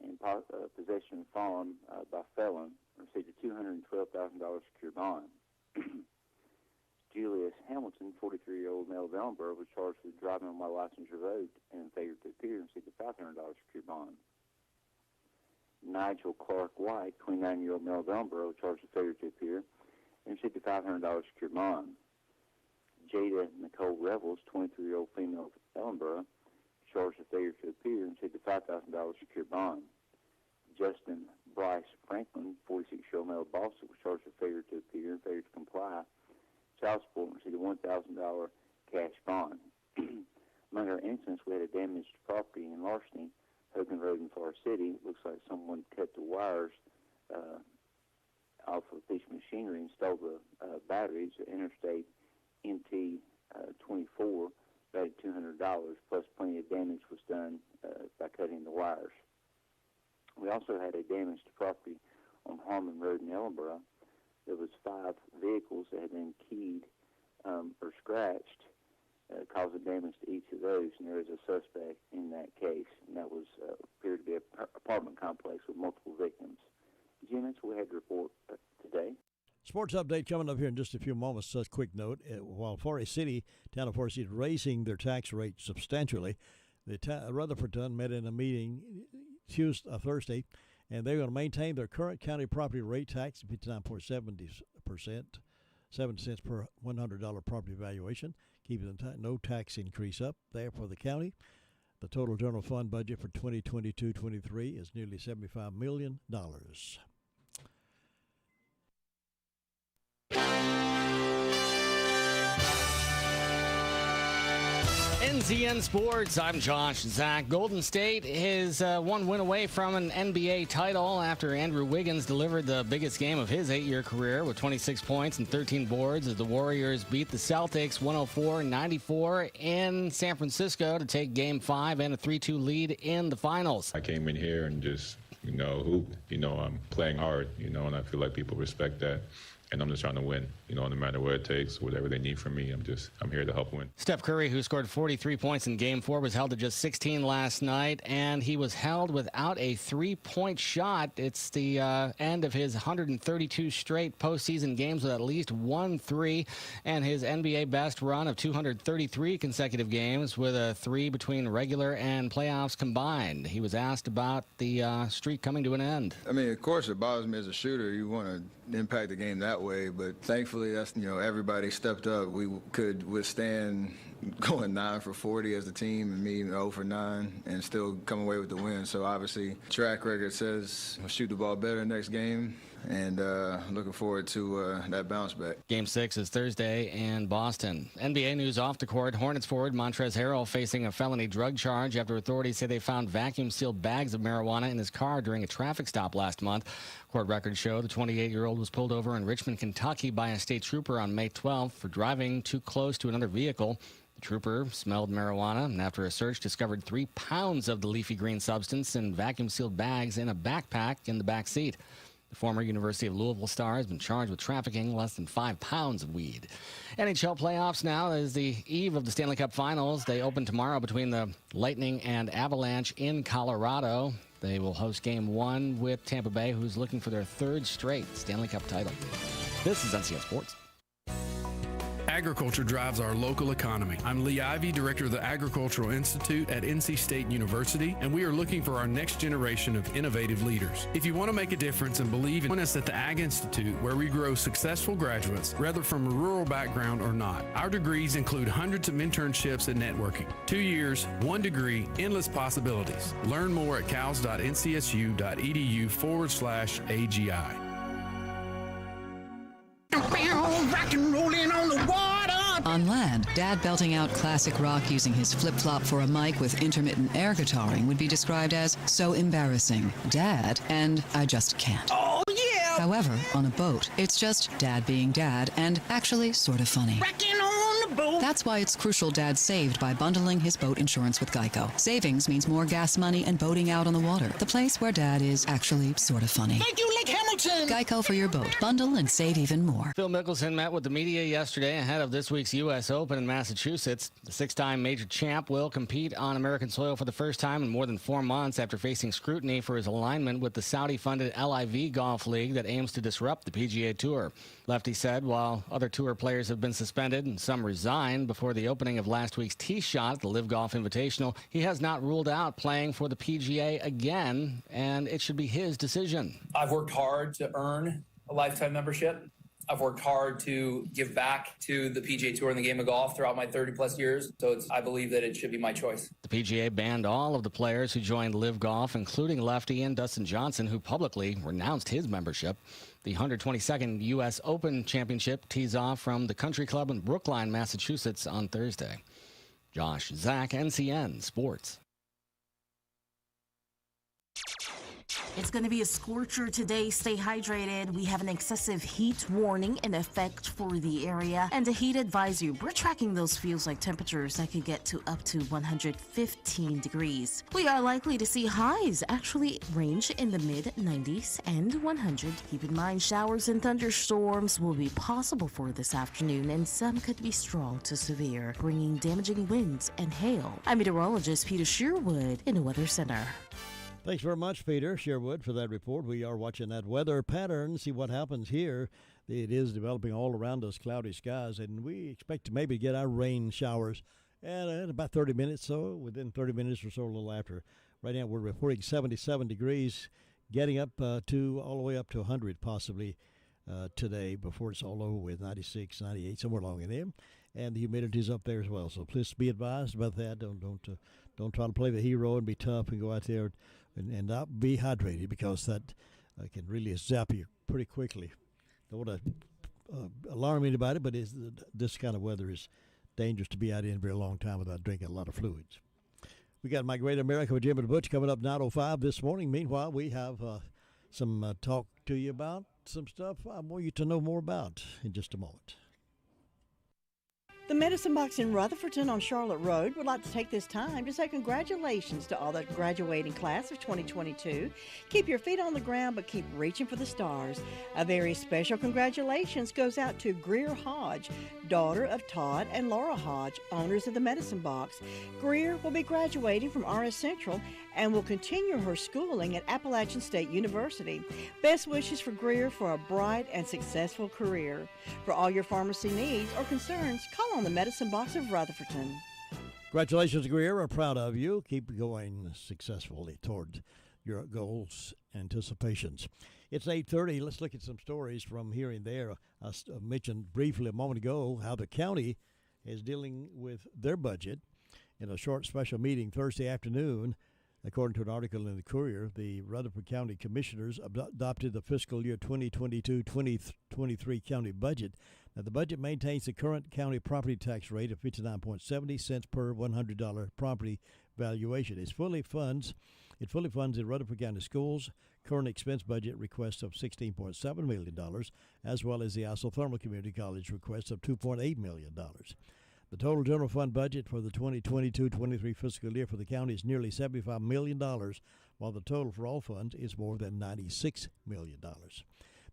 and possession of firearm by felon, received a $212,000 secured bond. Julius Hamilton, 43-year-old male of Ellenboro, was charged with driving while license revoked and failure to appear and received a $500 secured bond. Nigel Clark White, 29-year-old male of Ellenboro, was charged with failure to appear and received a $500 secured bond. Jada Nicole Revels, 23-year-old female of Ellenboro, charged with failure to appear and received a $5,000 secured bond. Justin Bryce Franklin, 46-year-old male of Boston, was charged with failure to appear and failure to comply. Child support and received a $1,000 cash bond. Among our incidents, we had a damaged property in larceny, Hogan Road in Forest City. It looks like someone cut the wires off of a piece of machinery and stole the batteries. The Interstate NT 24, valued $200, plus plenty of damage was done by cutting the wires. We also had a damaged property on Harmon Road in Ellenboro. There was 5 vehicles that had been keyed or scratched, causing damage to each of those, and there is a suspect in that case, and that was appeared to be an apartment complex with multiple victims. Jim, that's what we had to report today. Sports update coming up here in just a few moments. Just a quick note, while Forest City, town of Forest City, is raising their tax rate substantially, the Rutherfordton met in a meeting Thursday, and they're going to maintain their current county property rate tax at 59.70%, 7 cents per $100 property valuation, keeping no tax increase up there for the county. The total general fund budget for 2022-23 is nearly $75 million. NCN Sports, I'm Josh Zach. Golden State is one win away from an NBA title after Andrew Wiggins delivered the biggest game of his 8-year career with 26 points and 13 boards as the Warriors beat the Celtics 104-94 in San Francisco to take Game 5 and a 3-2 lead in the finals. I came in here and just, hoop. I'm playing hard, and I feel like people respect that, and I'm just trying to win. no matter what it takes, whatever they need from me, I'm here to help win. Steph Curry, who scored 43 points in Game 4, was held to just 16 last night, and he was held without a three-point shot. It's the end of his 132 straight postseason games with at least 1 3, and his NBA best run of 233 consecutive games with a 3 between regular and playoffs combined. He was asked about the streak coming to an end. I mean, of course, it bothers me as a shooter. You want to impact the game that way, but thankfully, that's everybody stepped up. We could withstand going 9 for 40 as a team and me 0 for 9 and still come away with the win. So obviously, track record says we'll shoot the ball better next game, and looking forward to that bounce back. Game 6 is Thursday in Boston. NBA news off the court. Hornets forward Montrezl Harrell facing a felony drug charge after authorities say they found vacuum-sealed bags of marijuana in his car during a traffic stop last month. Court records show the 28-year-old was pulled over in Richmond, Kentucky by a state trooper on May 12th for driving too close to another vehicle. The trooper smelled marijuana and after a search discovered 3 pounds of the leafy green substance in vacuum-sealed bags in a backpack in the back seat. The former University of Louisville star has been charged with trafficking less than 5 pounds of weed. NHL playoffs now is the eve of the Stanley Cup Finals. They open tomorrow between the Lightning and Avalanche in Colorado. They will host Game 1 with Tampa Bay, who's looking for their 3rd straight Stanley Cup title. This is NCS Sports. Agriculture drives our local economy. I'm Lee Ivey, director of the Agricultural Institute at NC State University, and we are looking for our next generation of innovative leaders. If you want to make a difference and believe in, join us at the Ag Institute, where we grow successful graduates, whether from a rural background or not. Our degrees include hundreds of internships and networking. 2 years, 1 degree, endless possibilities. Learn more at cows.ncsu.edu/AGI. Rock and rolling on the water. On land, Dad belting out classic rock using his flip-flop for a mic with intermittent air guitaring would be described as so embarrassing. Dad, and I just can't. Oh, yeah! However, on a boat, it's just Dad being Dad and actually sort of funny. Rocking on the boat. That's why it's crucial Dad saved by bundling his boat insurance with Geico. Savings means more gas money and boating out on the water. The place where Dad is actually sort of funny. Thank you, Lake Hamilton! Geico for your boat. Bundle and save even more. Phil Mickelson met with the media yesterday ahead of this week's U.S. Open in Massachusetts. The 6-time major champ will compete on American soil for the first time in more than 4 months after facing scrutiny for his alignment with the Saudi-funded LIV Golf League that aims to disrupt the PGA Tour. Lefty said while other tour players have been suspended and some resigned before the opening of last week's tee shot at the Live Golf Invitational, he has not ruled out playing for the PGA again, and it should be his decision. I've worked hard to earn a lifetime membership. I've worked hard to give back to the PGA Tour and the game of golf throughout my 30-plus years, so I believe that it should be my choice. The PGA banned all of the players who joined Live Golf, including lefty and Dustin Johnson, who publicly renounced his membership. The 122nd U.S. Open Championship tees off from the Country Club in Brookline, Massachusetts on Thursday. Josh Zach, NCN Sports. It's going to be a scorcher today. Stay hydrated. We have an excessive heat warning in effect for the area and a heat advisory. We're tracking those feels like temperatures that could get to up to 115 degrees. We are likely to see highs actually range in the mid-90s and 100. Keep in mind, showers and thunderstorms will be possible for this afternoon, and some could be strong to severe, bringing damaging winds and hail. I'm meteorologist Peter Sherwood in the Weather Center. Thanks very much, Peter Sherwood, for that report. We are watching that weather pattern, see what happens here. It is developing all around us, cloudy skies, and we expect to maybe get our rain showers in about 30 minutes, so within 30 minutes or so, a little after. Right now we're reporting 77 degrees, getting up to all the way up to 100 possibly today before it's all over with, 96, 98, somewhere along in there. And the humidity's up there as well, so please be advised about that. Don't try to play the hero and be tough and go out there and not be hydrated, because that can really zap you pretty quickly. Don't want to alarm anybody, but this kind of weather is dangerous to be out in for a long time without drinking a lot of fluids. We got My Great America with Jim and Butch coming up 9:05 this morning. Meanwhile, we have some talk to you about some stuff I want you to know more about in just a moment. The Medicine Box in Rutherfordton on Charlotte Road would like to take this time to say congratulations to all the graduating class of 2022. Keep your feet on the ground, but keep reaching for the stars. A very special congratulations goes out to Greer Hodge, daughter of Todd and Laura Hodge, owners of the Medicine Box. Greer will be graduating from RS Central and will continue her schooling at Appalachian State University. Best wishes for Greer for a bright and successful career. For all your pharmacy needs or concerns, call on the Medicine Box of Rutherfordton. Congratulations, Greer. We're proud of you. Keep going successfully toward your goals, anticipations. It's 8:30. Let's look at some stories from here and there. I mentioned briefly a moment ago how the county is dealing with their budget. In a short special meeting Thursday afternoon, according to an article in the Courier, the Rutherford County Commissioners adopted the fiscal year 2022-2023 county budget. Now, the budget maintains the current county property tax rate of 59.70 cents per $100 property valuation. It fully funds the Rutherford County Schools' current expense budget request of $16.7 million, as well as the Isothermal Community College request of $2.8 million. The total general fund budget for the 2022-23 fiscal year for the county is nearly $75 million, while the total for all funds is more than $96 million.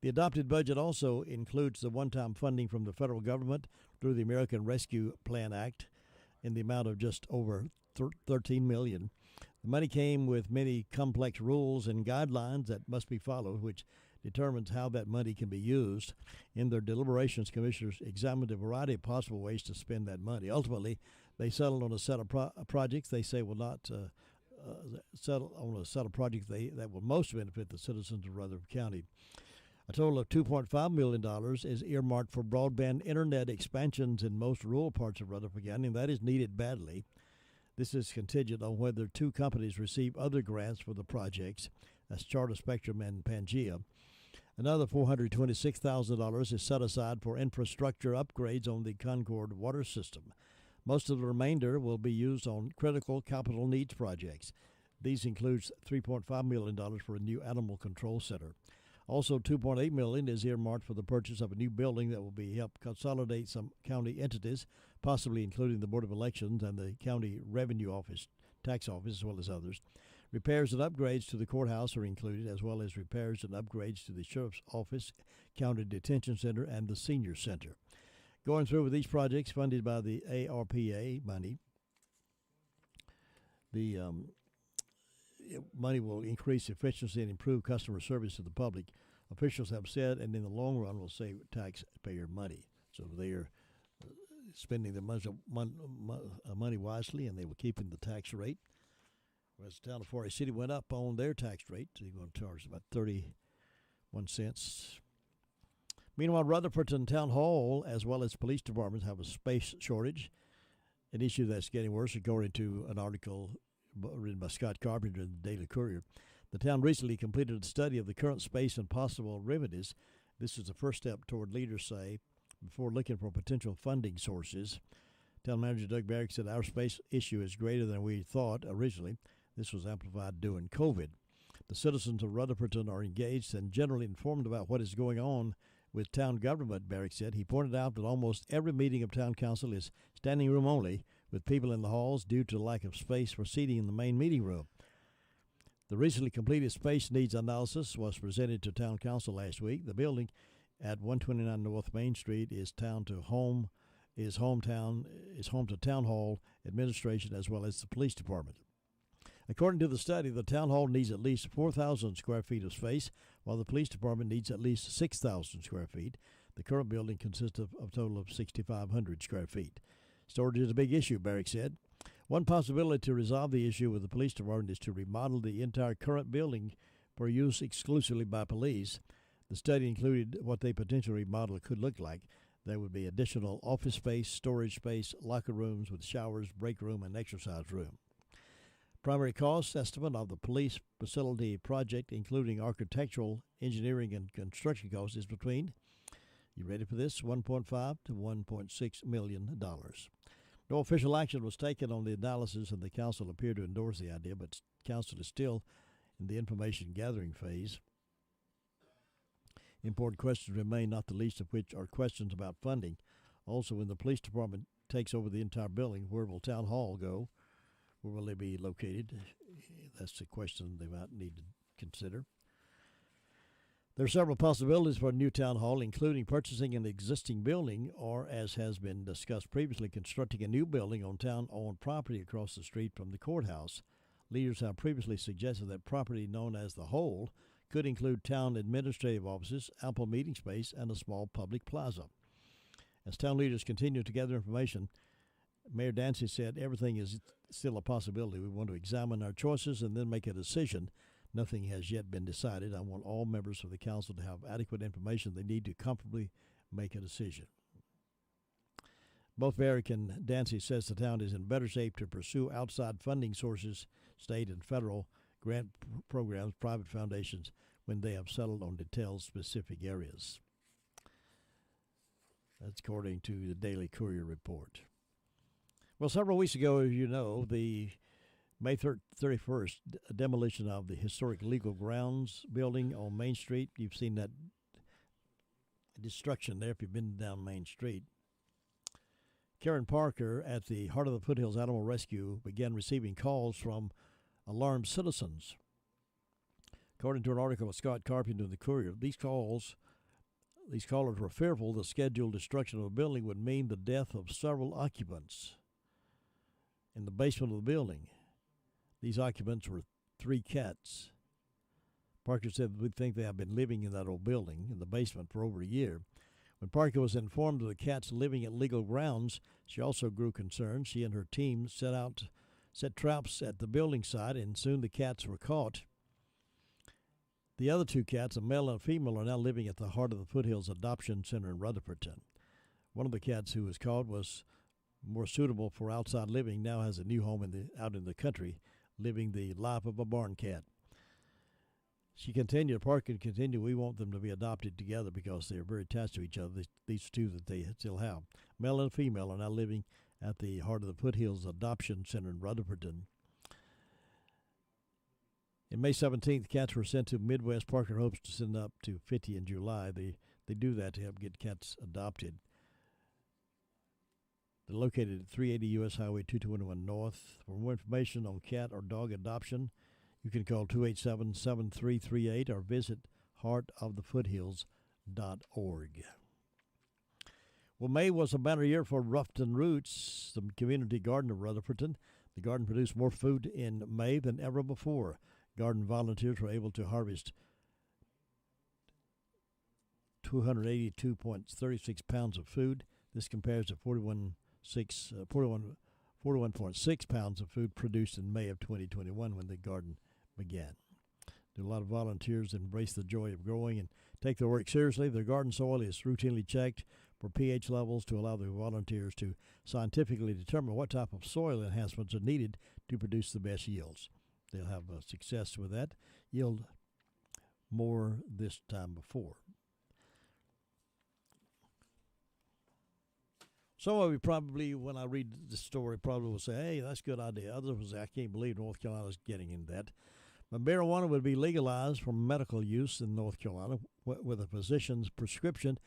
The adopted budget also includes the one-time funding from the federal government through the American Rescue Plan Act in the amount of just over $13 million. The money came with many complex rules and guidelines that must be followed, which determines how that money can be used. In their deliberations, commissioners examined a variety of possible ways to spend that money. Ultimately, they settled on a set of projects they say will not settle on a set of projects that will most benefit the citizens of Rutherford County. A total of $2.5 million is earmarked for broadband internet expansions in most rural parts of Rutherford County, and that is needed badly. This is contingent on whether two companies receive other grants for the projects. That's Charter Spectrum and Pangea. Another $426,000 is set aside for infrastructure upgrades on the Concord water system. Most of the remainder will be used on critical capital needs projects. These include $3.5 million for a new animal control center. Also, $2.8 million is earmarked for the purchase of a new building that will be help consolidate some county entities, possibly including the Board of Elections and the County Revenue Office, Tax Office, as well as others. Repairs and upgrades to the courthouse are included, as well as repairs and upgrades to the Sheriff's Office, County Detention Center, and the Senior Center. Going through with these projects funded by the ARPA money, the money will increase efficiency and improve customer service to the public, officials have said, and in the long run will save taxpayer money. So they are spending the money wisely, and they will keep in the tax rate. Whereas the town of Forest City went up on their tax rate. They're going to charge about 31 cents. Meanwhile, Rutherfordton Town Hall, as well as police departments, have a space shortage, an issue that's getting worse, according to an article written by Scott Carpenter in the Daily Courier. The town recently completed a study of the current space and possible remedies. This is the first step toward, leaders say, before looking for potential funding sources. Town Manager Doug Barrick said, "Our space issue is greater than we thought originally." This was amplified during COVID. The citizens of Rutherfordton are engaged and generally informed about what is going on with town government, Barrick said. He pointed out that almost every meeting of town council is standing room only, with people in the halls due to lack of space for seating in the main meeting room. The recently completed space needs analysis was presented to town council last week. The building at 129 North Main Street is home to town hall administration as well as the police department. According to the study, the town hall needs at least 4,000 square feet of space, while the police department needs at least 6,000 square feet. The current building consists of a total of 6,500 square feet. Storage is a big issue, Barrick said. One possibility to resolve the issue with the police department is to remodel the entire current building for use exclusively by police. The study included what they potentially remodel could look like. There would be additional office space, storage space, locker rooms with showers, break room, and exercise room. Primary cost estimate of the police facility project, including architectural, engineering, and construction costs, is between, you ready for this, $1.5 to $1.6 million. No official action was taken on the analysis, and the council appeared to endorse the idea, but council is still in the information gathering phase. Important questions remain, not the least of which are questions about funding. Also, when the police department takes over the entire building, where will Town Hall go? Where will they be located? That's the question they might need to consider. There are several possibilities for a new town hall, including purchasing an existing building or, as has been discussed previously, constructing a new building on town-owned property across the street from the courthouse. Leaders have previously suggested that property known as the Hole could include town administrative offices, ample meeting space, and a small public plaza. As town leaders continue to gather information, Mayor Dancy said everything is still a possibility. We want to examine our choices and then make a decision. Nothing has yet been decided. I want all members of the council to have adequate information they need to comfortably make a decision. Both Varick and Dancy says the town is in better shape to pursue outside funding sources, state and federal grant programs, private foundations, when they have settled on detailed specific areas. That's according to the Daily Courier report. Well, several weeks ago, as you know, the May 31st demolition of the historic Legal Grounds building on Main Street. You've seen that destruction there if you've been down Main Street. Karen Parker at the Heart of the Foothills Animal Rescue began receiving calls from alarmed citizens. According to an article with Scott Carpenter in the Courier, these callers were fearful the scheduled destruction of the building would mean the death of several occupants in the basement of the building. These occupants were 3 cats. Parker said we think they have been living in that old building in the basement for over a year. When Parker was informed of the cats living at Legal Grounds, she also grew concerned. She and her team set traps at the building site, and soon the cats were caught. The other 2 cats, a male and a female, are now living at the Heart of the Foothills Adoption Center in Rutherfordton. One of the cats who was caught was more suitable for outside living, now has a new home out in the country, living the life of a barn cat. She continued, Parker continued, we want them to be adopted together because they are very attached to each other, these 2 that they still have. Male and female are now living at the Heart of the Foothills Adoption Center in Rutherfordton. In May 17th, cats were sent to Midwest. Parker hopes to send up to 50 in July. They do that to help get cats adopted. They're located at 380 U.S. Highway 221 North. For more information on cat or dog adoption, you can call 287-7338 or visit heartofthefoothills.org. Well, May was a better year for Ruffton Roots, the community garden of Rutherfordton. The garden produced more food in May than ever before. Garden volunteers were able to harvest 282.36 pounds of food. This compares to 41.6 pounds of food produced in May of 2021 when the garden began. A lot of volunteers embrace the joy of growing and take their work seriously. Their garden soil is routinely checked for pH levels to allow the volunteers to scientifically determine what type of soil enhancements are needed to produce the best yields. They'll have success with that. Yield more this time before. Some of you probably, when I read the story, probably will say, hey, that's a good idea. Others will say, I can't believe North Carolina's getting into that. But marijuana would be legalized for medical use in North Carolina with a physician's prescription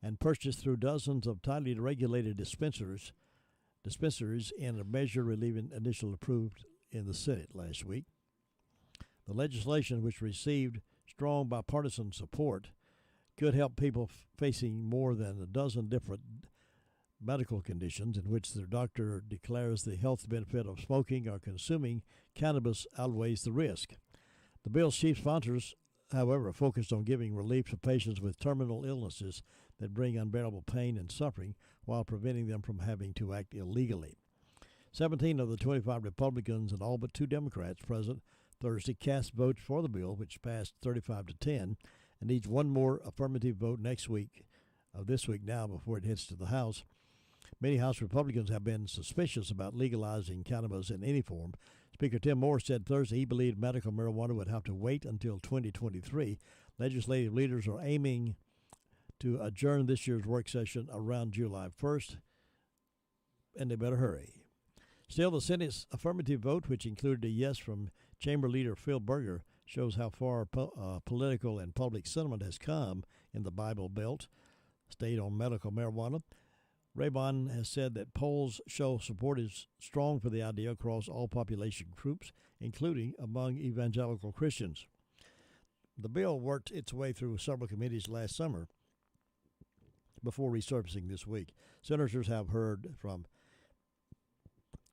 and purchased through dozens of tightly regulated dispensaries in a measure relieving initially approved in the Senate last week. The legislation, which received strong bipartisan support, could help people facing more than a dozen different medical conditions in which their doctor declares the health benefit of smoking or consuming cannabis outweighs the risk. The bill's chief sponsors, however, are focused on giving relief to patients with terminal illnesses that bring unbearable pain and suffering while preventing them from having to act illegally. 17 of the 25 Republicans and all but 2 Democrats present Thursday cast votes for the bill, which passed 35-10, and needs one more affirmative vote this week now before it hits to the House. Many House Republicans have been suspicious about legalizing cannabis in any form. Speaker Tim Moore said Thursday he believed medical marijuana would have to wait until 2023. Legislative leaders are aiming to adjourn this year's work session around July 1st, and they better hurry. Still, the Senate's affirmative vote, which included a yes from Chamber Leader Phil Berger, shows how far political and public sentiment has come in the Bible Belt state on medical marijuana. Raybon has said that polls show support is strong for the idea across all population groups, including among evangelical Christians. The bill worked its way through several committees last summer before resurfacing this week. Senators have heard from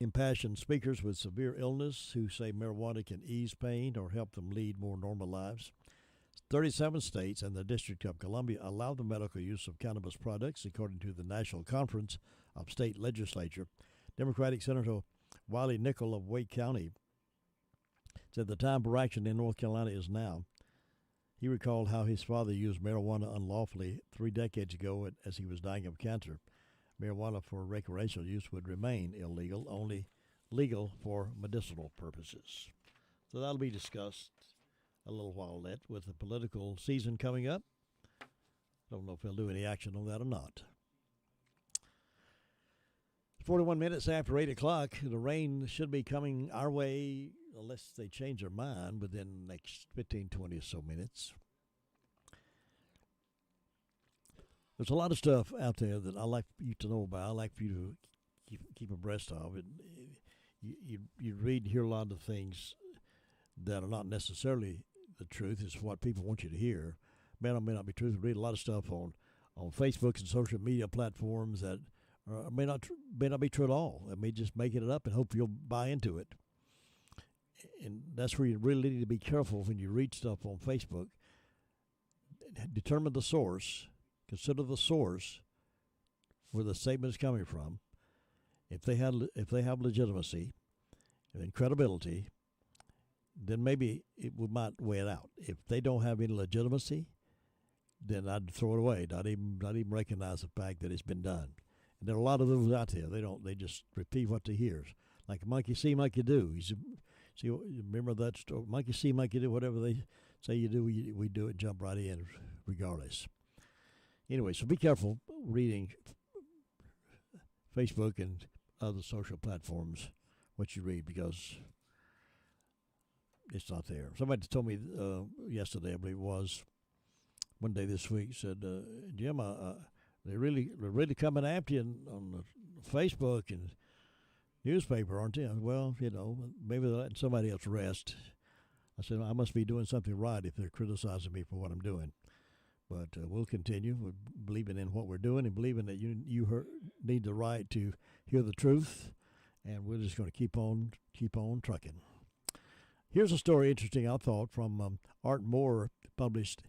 impassioned speakers with severe illness who say marijuana can ease pain or help them lead more normal lives. 37 states and the District of Columbia allow the medical use of cannabis products, according to the National Conference of State Legislature. Democratic Senator Wiley Nickel of Wake County said the time for action in North Carolina is now. He recalled how his father used marijuana unlawfully 3 decades ago as he was dying of cancer. Marijuana for recreational use would remain illegal, only legal for medicinal purposes. So that'll be discussed a little while yet with the political season coming up. Don't know if they'll do any action on that or not. 41 minutes after 8 o'clock. The rain should be coming our way unless they change their mind within the next 15, 20 or so minutes. There's a lot of stuff out there that I like you to know about. I like for you to keep abreast of. You read and hear a lot of things that are not necessarily the truth. It's what people want you to hear. May or may not be true. Read a lot of stuff on Facebook and social media platforms that may not be true at all. They may just make it up and hope you'll buy into it. And that's where you really need to be careful when you read stuff on Facebook. Determine the source. Consider the source where the statement is coming from. If they have legitimacy and credibility, then maybe we might weigh it out. If they don't have any legitimacy, then I'd throw it away. Not even recognize the fact that it's been done. And there are a lot of those out there. They just repeat what they hear. Like a monkey see, monkey do. See, remember that story? Monkey see, monkey do. Whatever they say you do, we do it. Jump right in, regardless. Anyway, so be careful reading Facebook and other social platforms what you read, because it's not there. Somebody told me yesterday, I believe it was, one day this week, said, Jim, they're really coming after you on the Facebook and newspaper, aren't they? Well, maybe they're letting somebody else rest. I said, I must be doing something right if they're criticizing me for what I'm doing. But we'll continue. We're believing in what we're doing and believing that you need the right to hear the truth, and we're just going to keep on trucking. Here's a story interesting, I thought, from Art Moore, published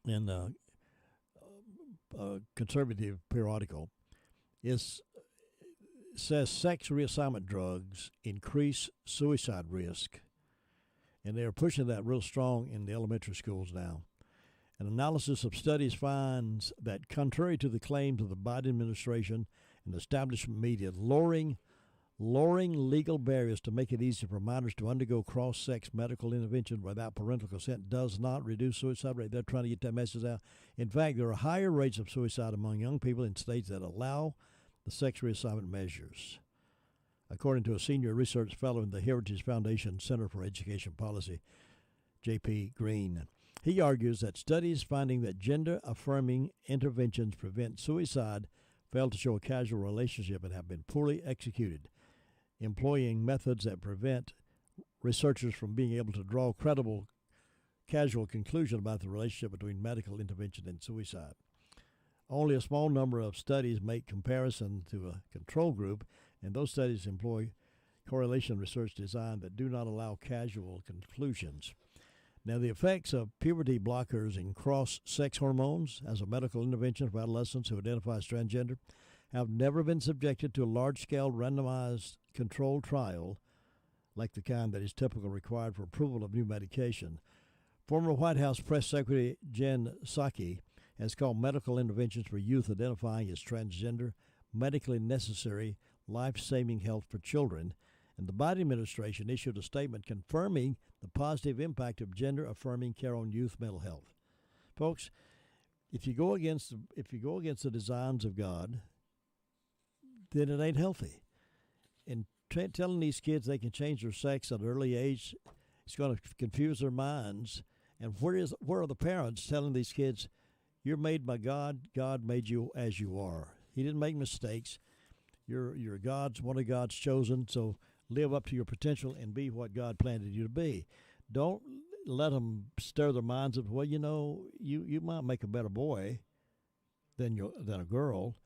in a conservative periodical. It says sex reassignment drugs increase suicide risk, and they're pushing that real strong in the elementary schools now. An analysis of studies finds that, contrary to the claims of the Biden administration and establishment media, lowering legal barriers to make it easier for minors to undergo cross-sex medical intervention without parental consent does not reduce suicide rate. They're trying to get that message out. In fact, there are higher rates of suicide among young people in states that allow the sex reassignment measures, according to a senior research fellow in the Heritage Foundation Center for Education Policy, J.P. Green. He argues that studies finding that gender-affirming interventions prevent suicide fail to show a causal relationship and have been poorly executed, employing methods that prevent researchers from being able to draw credible causal conclusion about the relationship between medical intervention and suicide. Only a small number of studies make comparison to a control group, and those studies employ correlation research design that do not allow causal conclusions. Now, the effects of puberty blockers and cross-sex hormones as a medical intervention for adolescents who identify as transgender have never been subjected to a large-scale randomized controlled trial like the kind that is typically required for approval of new medication. Former White House Press Secretary Jen Psaki has called medical interventions for youth identifying as transgender medically necessary, life-saving health for children. And the Biden administration issued a statement confirming the positive impact of gender-affirming care on youth mental health. Folks, if you go against the designs of God, then it ain't healthy. And telling these kids they can change their sex at an early age, it's going to confuse their minds. And where are the parents telling these kids, "You're made by God. God made you as you are. He didn't make mistakes. You're one of God's chosen, so live up to your potential and be what God planted you to be. Don't let them stir their minds up. Well, you might make a better boy than a girl,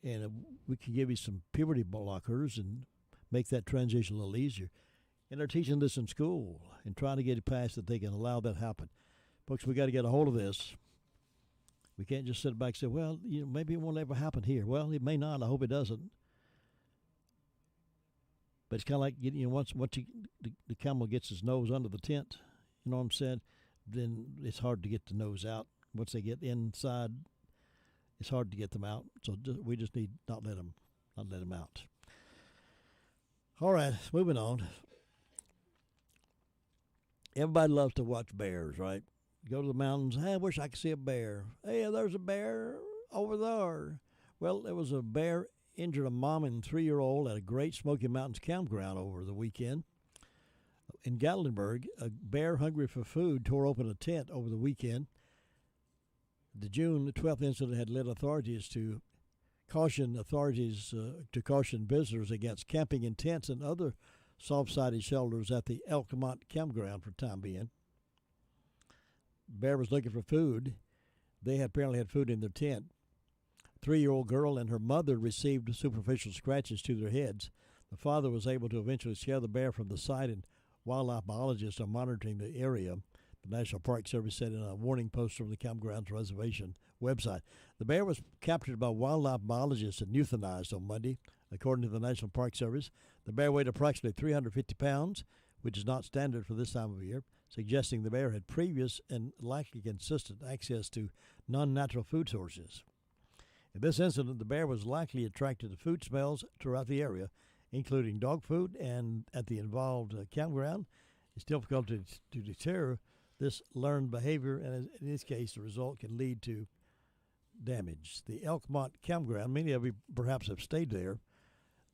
and we can give you some puberty blockers and make that transition a little easier. And they're teaching this in school and trying to get it past that they can allow that to happen. Folks, we got to get a hold of this. We can't just sit back and say, well, maybe it won't ever happen here. Well, it may not. I hope it doesn't. But it's kind of like, once the camel gets his nose under the tent, you know what I'm saying, then it's hard to get the nose out. Once they get inside, it's hard to get them out. So we just need not let them out. All right, moving on. Everybody loves to watch bears, right? Go to the mountains. Hey, I wish I could see a bear. Hey, there's a bear over there. Well, there was a bear injured a mom and 3-year-old at a Great Smoky Mountains campground over the weekend. In Gatlinburg, a bear hungry for food tore open a tent over the weekend. The June 12th incident had led authorities to caution visitors against camping in tents and other soft-sided shelters at the Elkmont campground for the time being. The bear was looking for food. They apparently had food in their tent. 3-year-old girl and her mother received superficial scratches to their heads. The father was able to eventually scare the bear from the site, and wildlife biologists are monitoring the area. The National Park Service said in a warning poster on the campground's reservation website. The bear was captured by wildlife biologists and euthanized on Monday, according to the National Park Service. The bear weighed approximately 350 pounds, which is not standard for this time of year, suggesting the bear had previous and likely consistent access to non-natural food sources. In this incident, the bear was likely attracted to food smells throughout the area, including dog food, and at the involved campground. It's difficult to deter this learned behavior, and in this case, the result can lead to damage. The Elkmont campground, many of you perhaps have stayed there.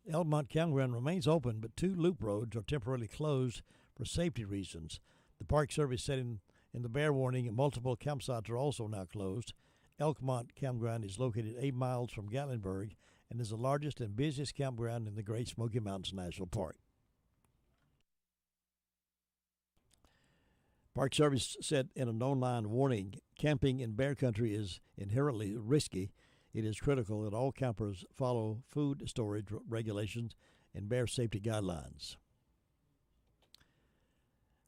The Elkmont campground remains open, but 2 loop roads are temporarily closed for safety reasons. The Park Service said in the bear warning, multiple campsites are also now closed. Elkmont campground is located 8 miles from Gatlinburg and is the largest and busiest campground in the Great Smoky Mountains National Park. Park Service said in an online warning, camping in bear country is inherently risky. It is critical that all campers follow food storage regulations and bear safety guidelines.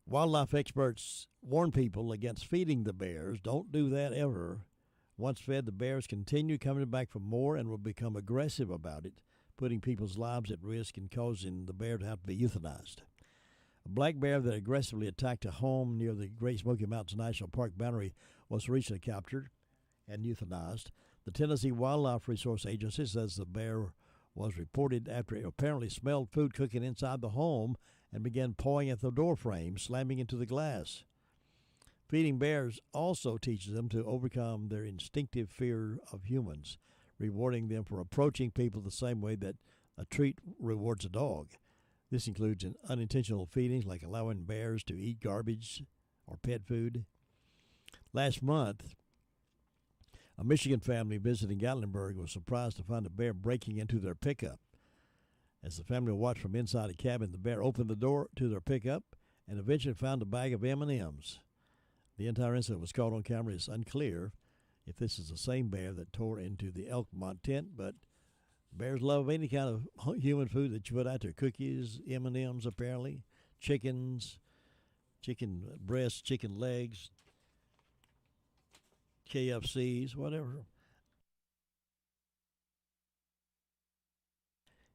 Wildlife experts warn people against feeding the bears. Don't do that ever. Once fed, the bears continue coming back for more and will become aggressive about it, putting people's lives at risk and causing the bear to have to be euthanized. A black bear that aggressively attacked a home near the Great Smoky Mountains National Park boundary was recently captured and euthanized. The Tennessee Wildlife Resource Agency says the bear was reported after it apparently smelled food cooking inside the home and began pawing at the door frame, slamming into the glass. Feeding bears also teaches them to overcome their instinctive fear of humans, rewarding them for approaching people the same way that a treat rewards a dog. This includes unintentional feedings like allowing bears to eat garbage or pet food. Last month, a Michigan family visiting Gatlinburg was surprised to find a bear breaking into their pickup. As the family watched from inside a cabin, the bear opened the door to their pickup and eventually found a bag of M&Ms. The entire incident was caught on camera. It's unclear if this is the same bear that tore into the Elkmont tent, but bears love any kind of human food that you put out there. Cookies, M&Ms apparently, chickens, chicken breasts, chicken legs, KFCs, whatever.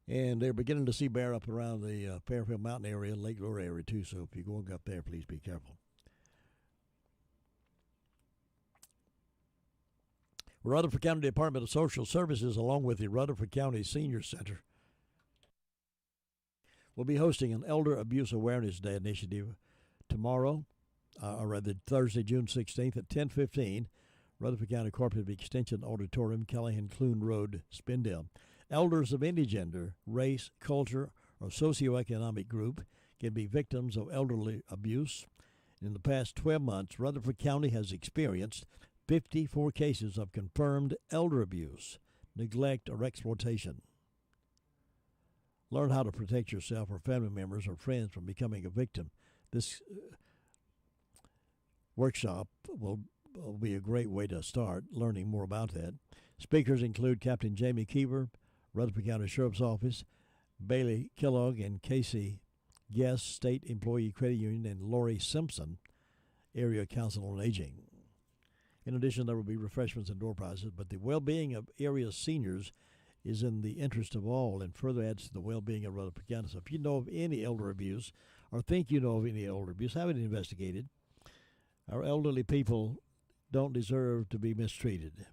And they're beginning to see bear up around the Fairfield Mountain area, Lake Lure area too, so if you're going up there, please be careful. Rutherford County Department of Social Services, along with the Rutherford County Senior Center, will be hosting an Elder Abuse Awareness Day initiative tomorrow, or rather Thursday, June 16th at 10:15, Rutherford County Cooperative Extension Auditorium, Callahan-Clune Road, Spindale. Elders of any gender, race, culture, or socioeconomic group can be victims of elderly abuse. In the past 12 months, Rutherford County has experienced 54 cases of confirmed elder abuse. neglect, or exploitation. Learn how to protect yourself or family members or friends from becoming a victim. This workshop will be a great way to start learning more about that. Speakers include Captain Jamie Keever, Rutherford County Sheriff's Office, Bailey Kellogg and Casey Guest, State Employee Credit Union, and Lori Simpson, Area Council on Aging. In addition, there will be refreshments and door prizes, but the well-being of area seniors is in the interest of all and further adds to the well-being of Rutherford County. So if you know of any elder abuse or think you know of any elder abuse, have it investigated. Our elderly people don't deserve to be mistreated.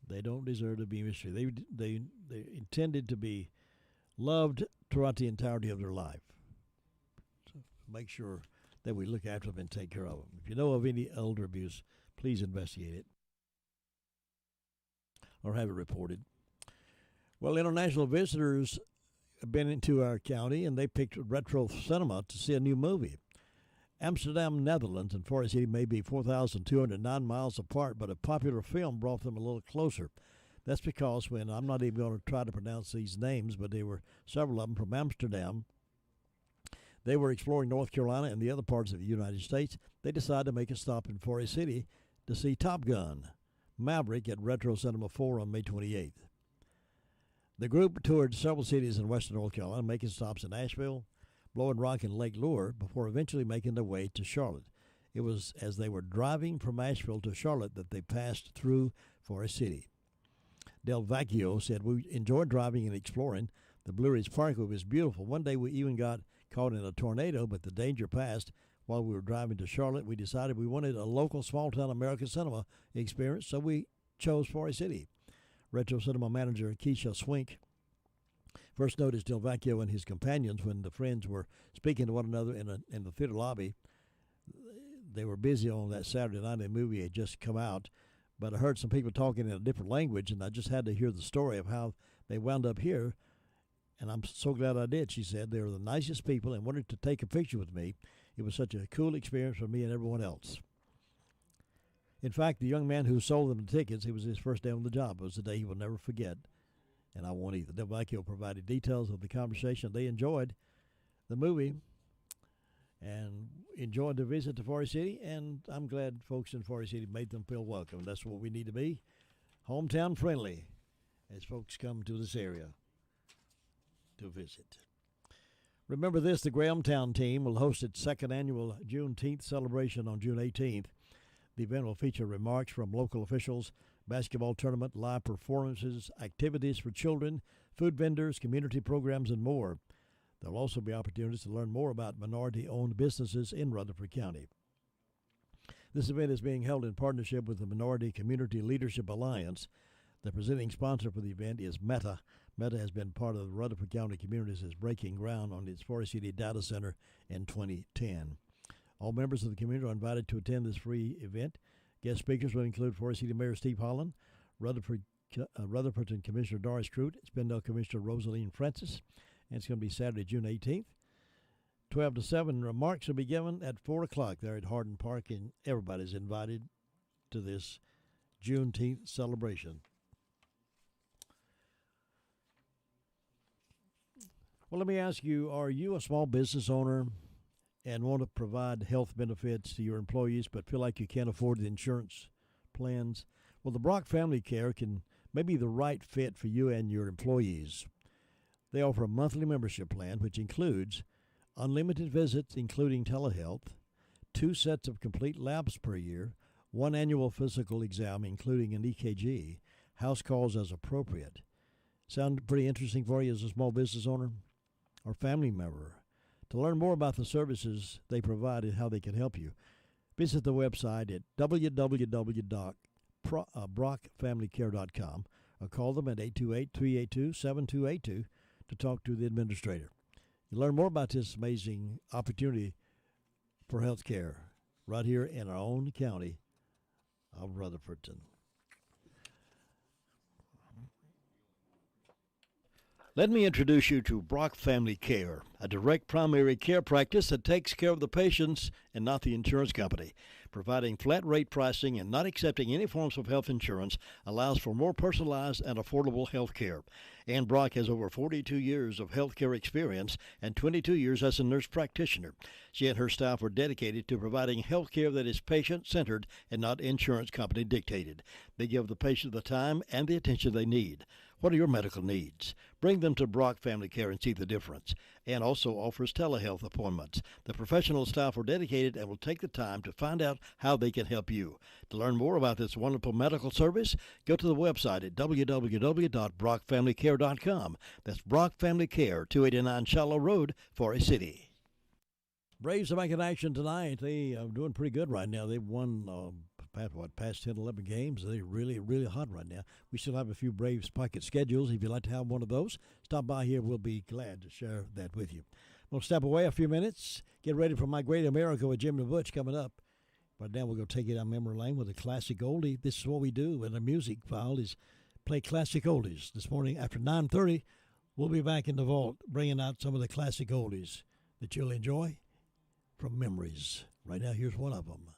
They don't deserve to be mistreated. They intended to be loved throughout the entirety of their life. So make sure that we look after them and take care of them. If you know of any elder abuse, please investigate it or have it reported. Well, international visitors have been into our county, and they picked Retro Cinema to see a new movie. Amsterdam, Netherlands, and Forest City may be 4,209 miles apart, but a popular film brought them a little closer. That's because when, I'm not even going to try to pronounce these names, but there were several of them from Amsterdam. They were exploring North Carolina and the other parts of the United States. They decided to make a stop in Forest City to see Top Gun Maverick at Retro Cinema 4 on May 28th. The group toured several cities in western North Carolina, making stops in Asheville, Blowing Rock, and Lake Lure before eventually making their way to Charlotte. It was as they were driving from Asheville to Charlotte that they passed through Forest City. Del Vecchio said, "We enjoyed driving and exploring. The Blue Ridge Parkway was beautiful. One day we even got caught in a tornado, but the danger passed. While we were driving to Charlotte, we decided we wanted a local small-town American cinema experience, so we chose Forest City." Retro Cinema manager Keisha Swink first noticed Del Vecchio and his companions when the friends were speaking to one another in the theater lobby. They were busy on that Saturday night. The movie had just come out, but I heard some people talking in a different language, and I just had to hear the story of how they wound up here, and I'm so glad I did, she said. They were the nicest people and wanted to take a picture with me. It was such a cool experience for me and everyone else. In fact, the young man who sold them the tickets, it was his first day on the job. It was a day he will never forget, and I won't either. Del Vecchio provided details of the conversation. They enjoyed the movie and enjoyed the visit to Forest City, and I'm glad folks in Forest City made them feel welcome. That's what we need to be, hometown friendly, as folks come to this area to visit. Remember this, the Grahamtown team will host its second annual Juneteenth celebration on June 18th. The event will feature remarks from local officials, basketball tournament, live performances, activities for children, food vendors, community programs, and more. There will also be opportunities to learn more about minority-owned businesses in Rutherford County. This event is being held in partnership with the Minority Community Leadership Alliance. The presenting sponsor for the event is Meta. Meta has been part of the Rutherford County community since breaking ground on its Forest City data center in 2010. All members of the community are invited to attend this free event. Guest speakers will include Forest City Mayor Steve Holland, Rutherford Commissioner Doris Crute, Spindale Commissioner Rosaline Francis, and it's going to be Saturday, June 18th. 12 to 7 remarks will be given at 4 o'clock there at Hardin Park, and everybody's invited to this Juneteenth celebration. Well, let me ask you, are you a small business owner and want to provide health benefits to your employees but feel like you can't afford the insurance plans? Well, the Brock Family Care may be the right fit for you and your employees. They offer a monthly membership plan which includes unlimited visits including telehealth, 2 sets of complete labs per year, 1 annual physical exam including an EKG, house calls as appropriate. Sound pretty interesting for you as a small business owner or family member? To learn more about the services they provide and how they can help you, visit the website at www.brockfamilycare.com or call them at 828-382-7282 to talk to the administrator. You learn more about this amazing opportunity for health care right here in our own county of Rutherfordton. Let me introduce you to Brock Family Care, a direct primary care practice that takes care of the patients and not the insurance company. Providing flat rate pricing and not accepting any forms of health insurance allows for more personalized and affordable health care. Ann Brock has over 42 years of health care experience and 22 years as a nurse practitioner. She and her staff are dedicated to providing health care that is patient-centered and not insurance company dictated. They give the patient the time and the attention they need. What are your medical needs? Bring them to Brock Family Care and see the difference. Ann also offers telehealth appointments. The professional staff are dedicated and will take the time to find out how they can help you. To learn more about this wonderful medical service, go to the website at www.brockfamilycare.com. That's Brock Family Care, 289 Shallow Road, Forest City. Braves are making action tonight. They are doing pretty good right now. They've won past 10, 11 games. They're really, really hot right now. We still have a few Braves pocket schedules. If you'd like to have one of those, stop by here. We'll be glad to share that with you. We'll step away a few minutes, get ready for My Great America with Jimmy Butch coming up. Right now we're going to take it down memory lane with a classic oldie. This is what we do in a music file is play classic oldies. This morning after 9:30, we'll be back in the vault bringing out some of the classic oldies that you'll enjoy from memories. Right now, here's one of them.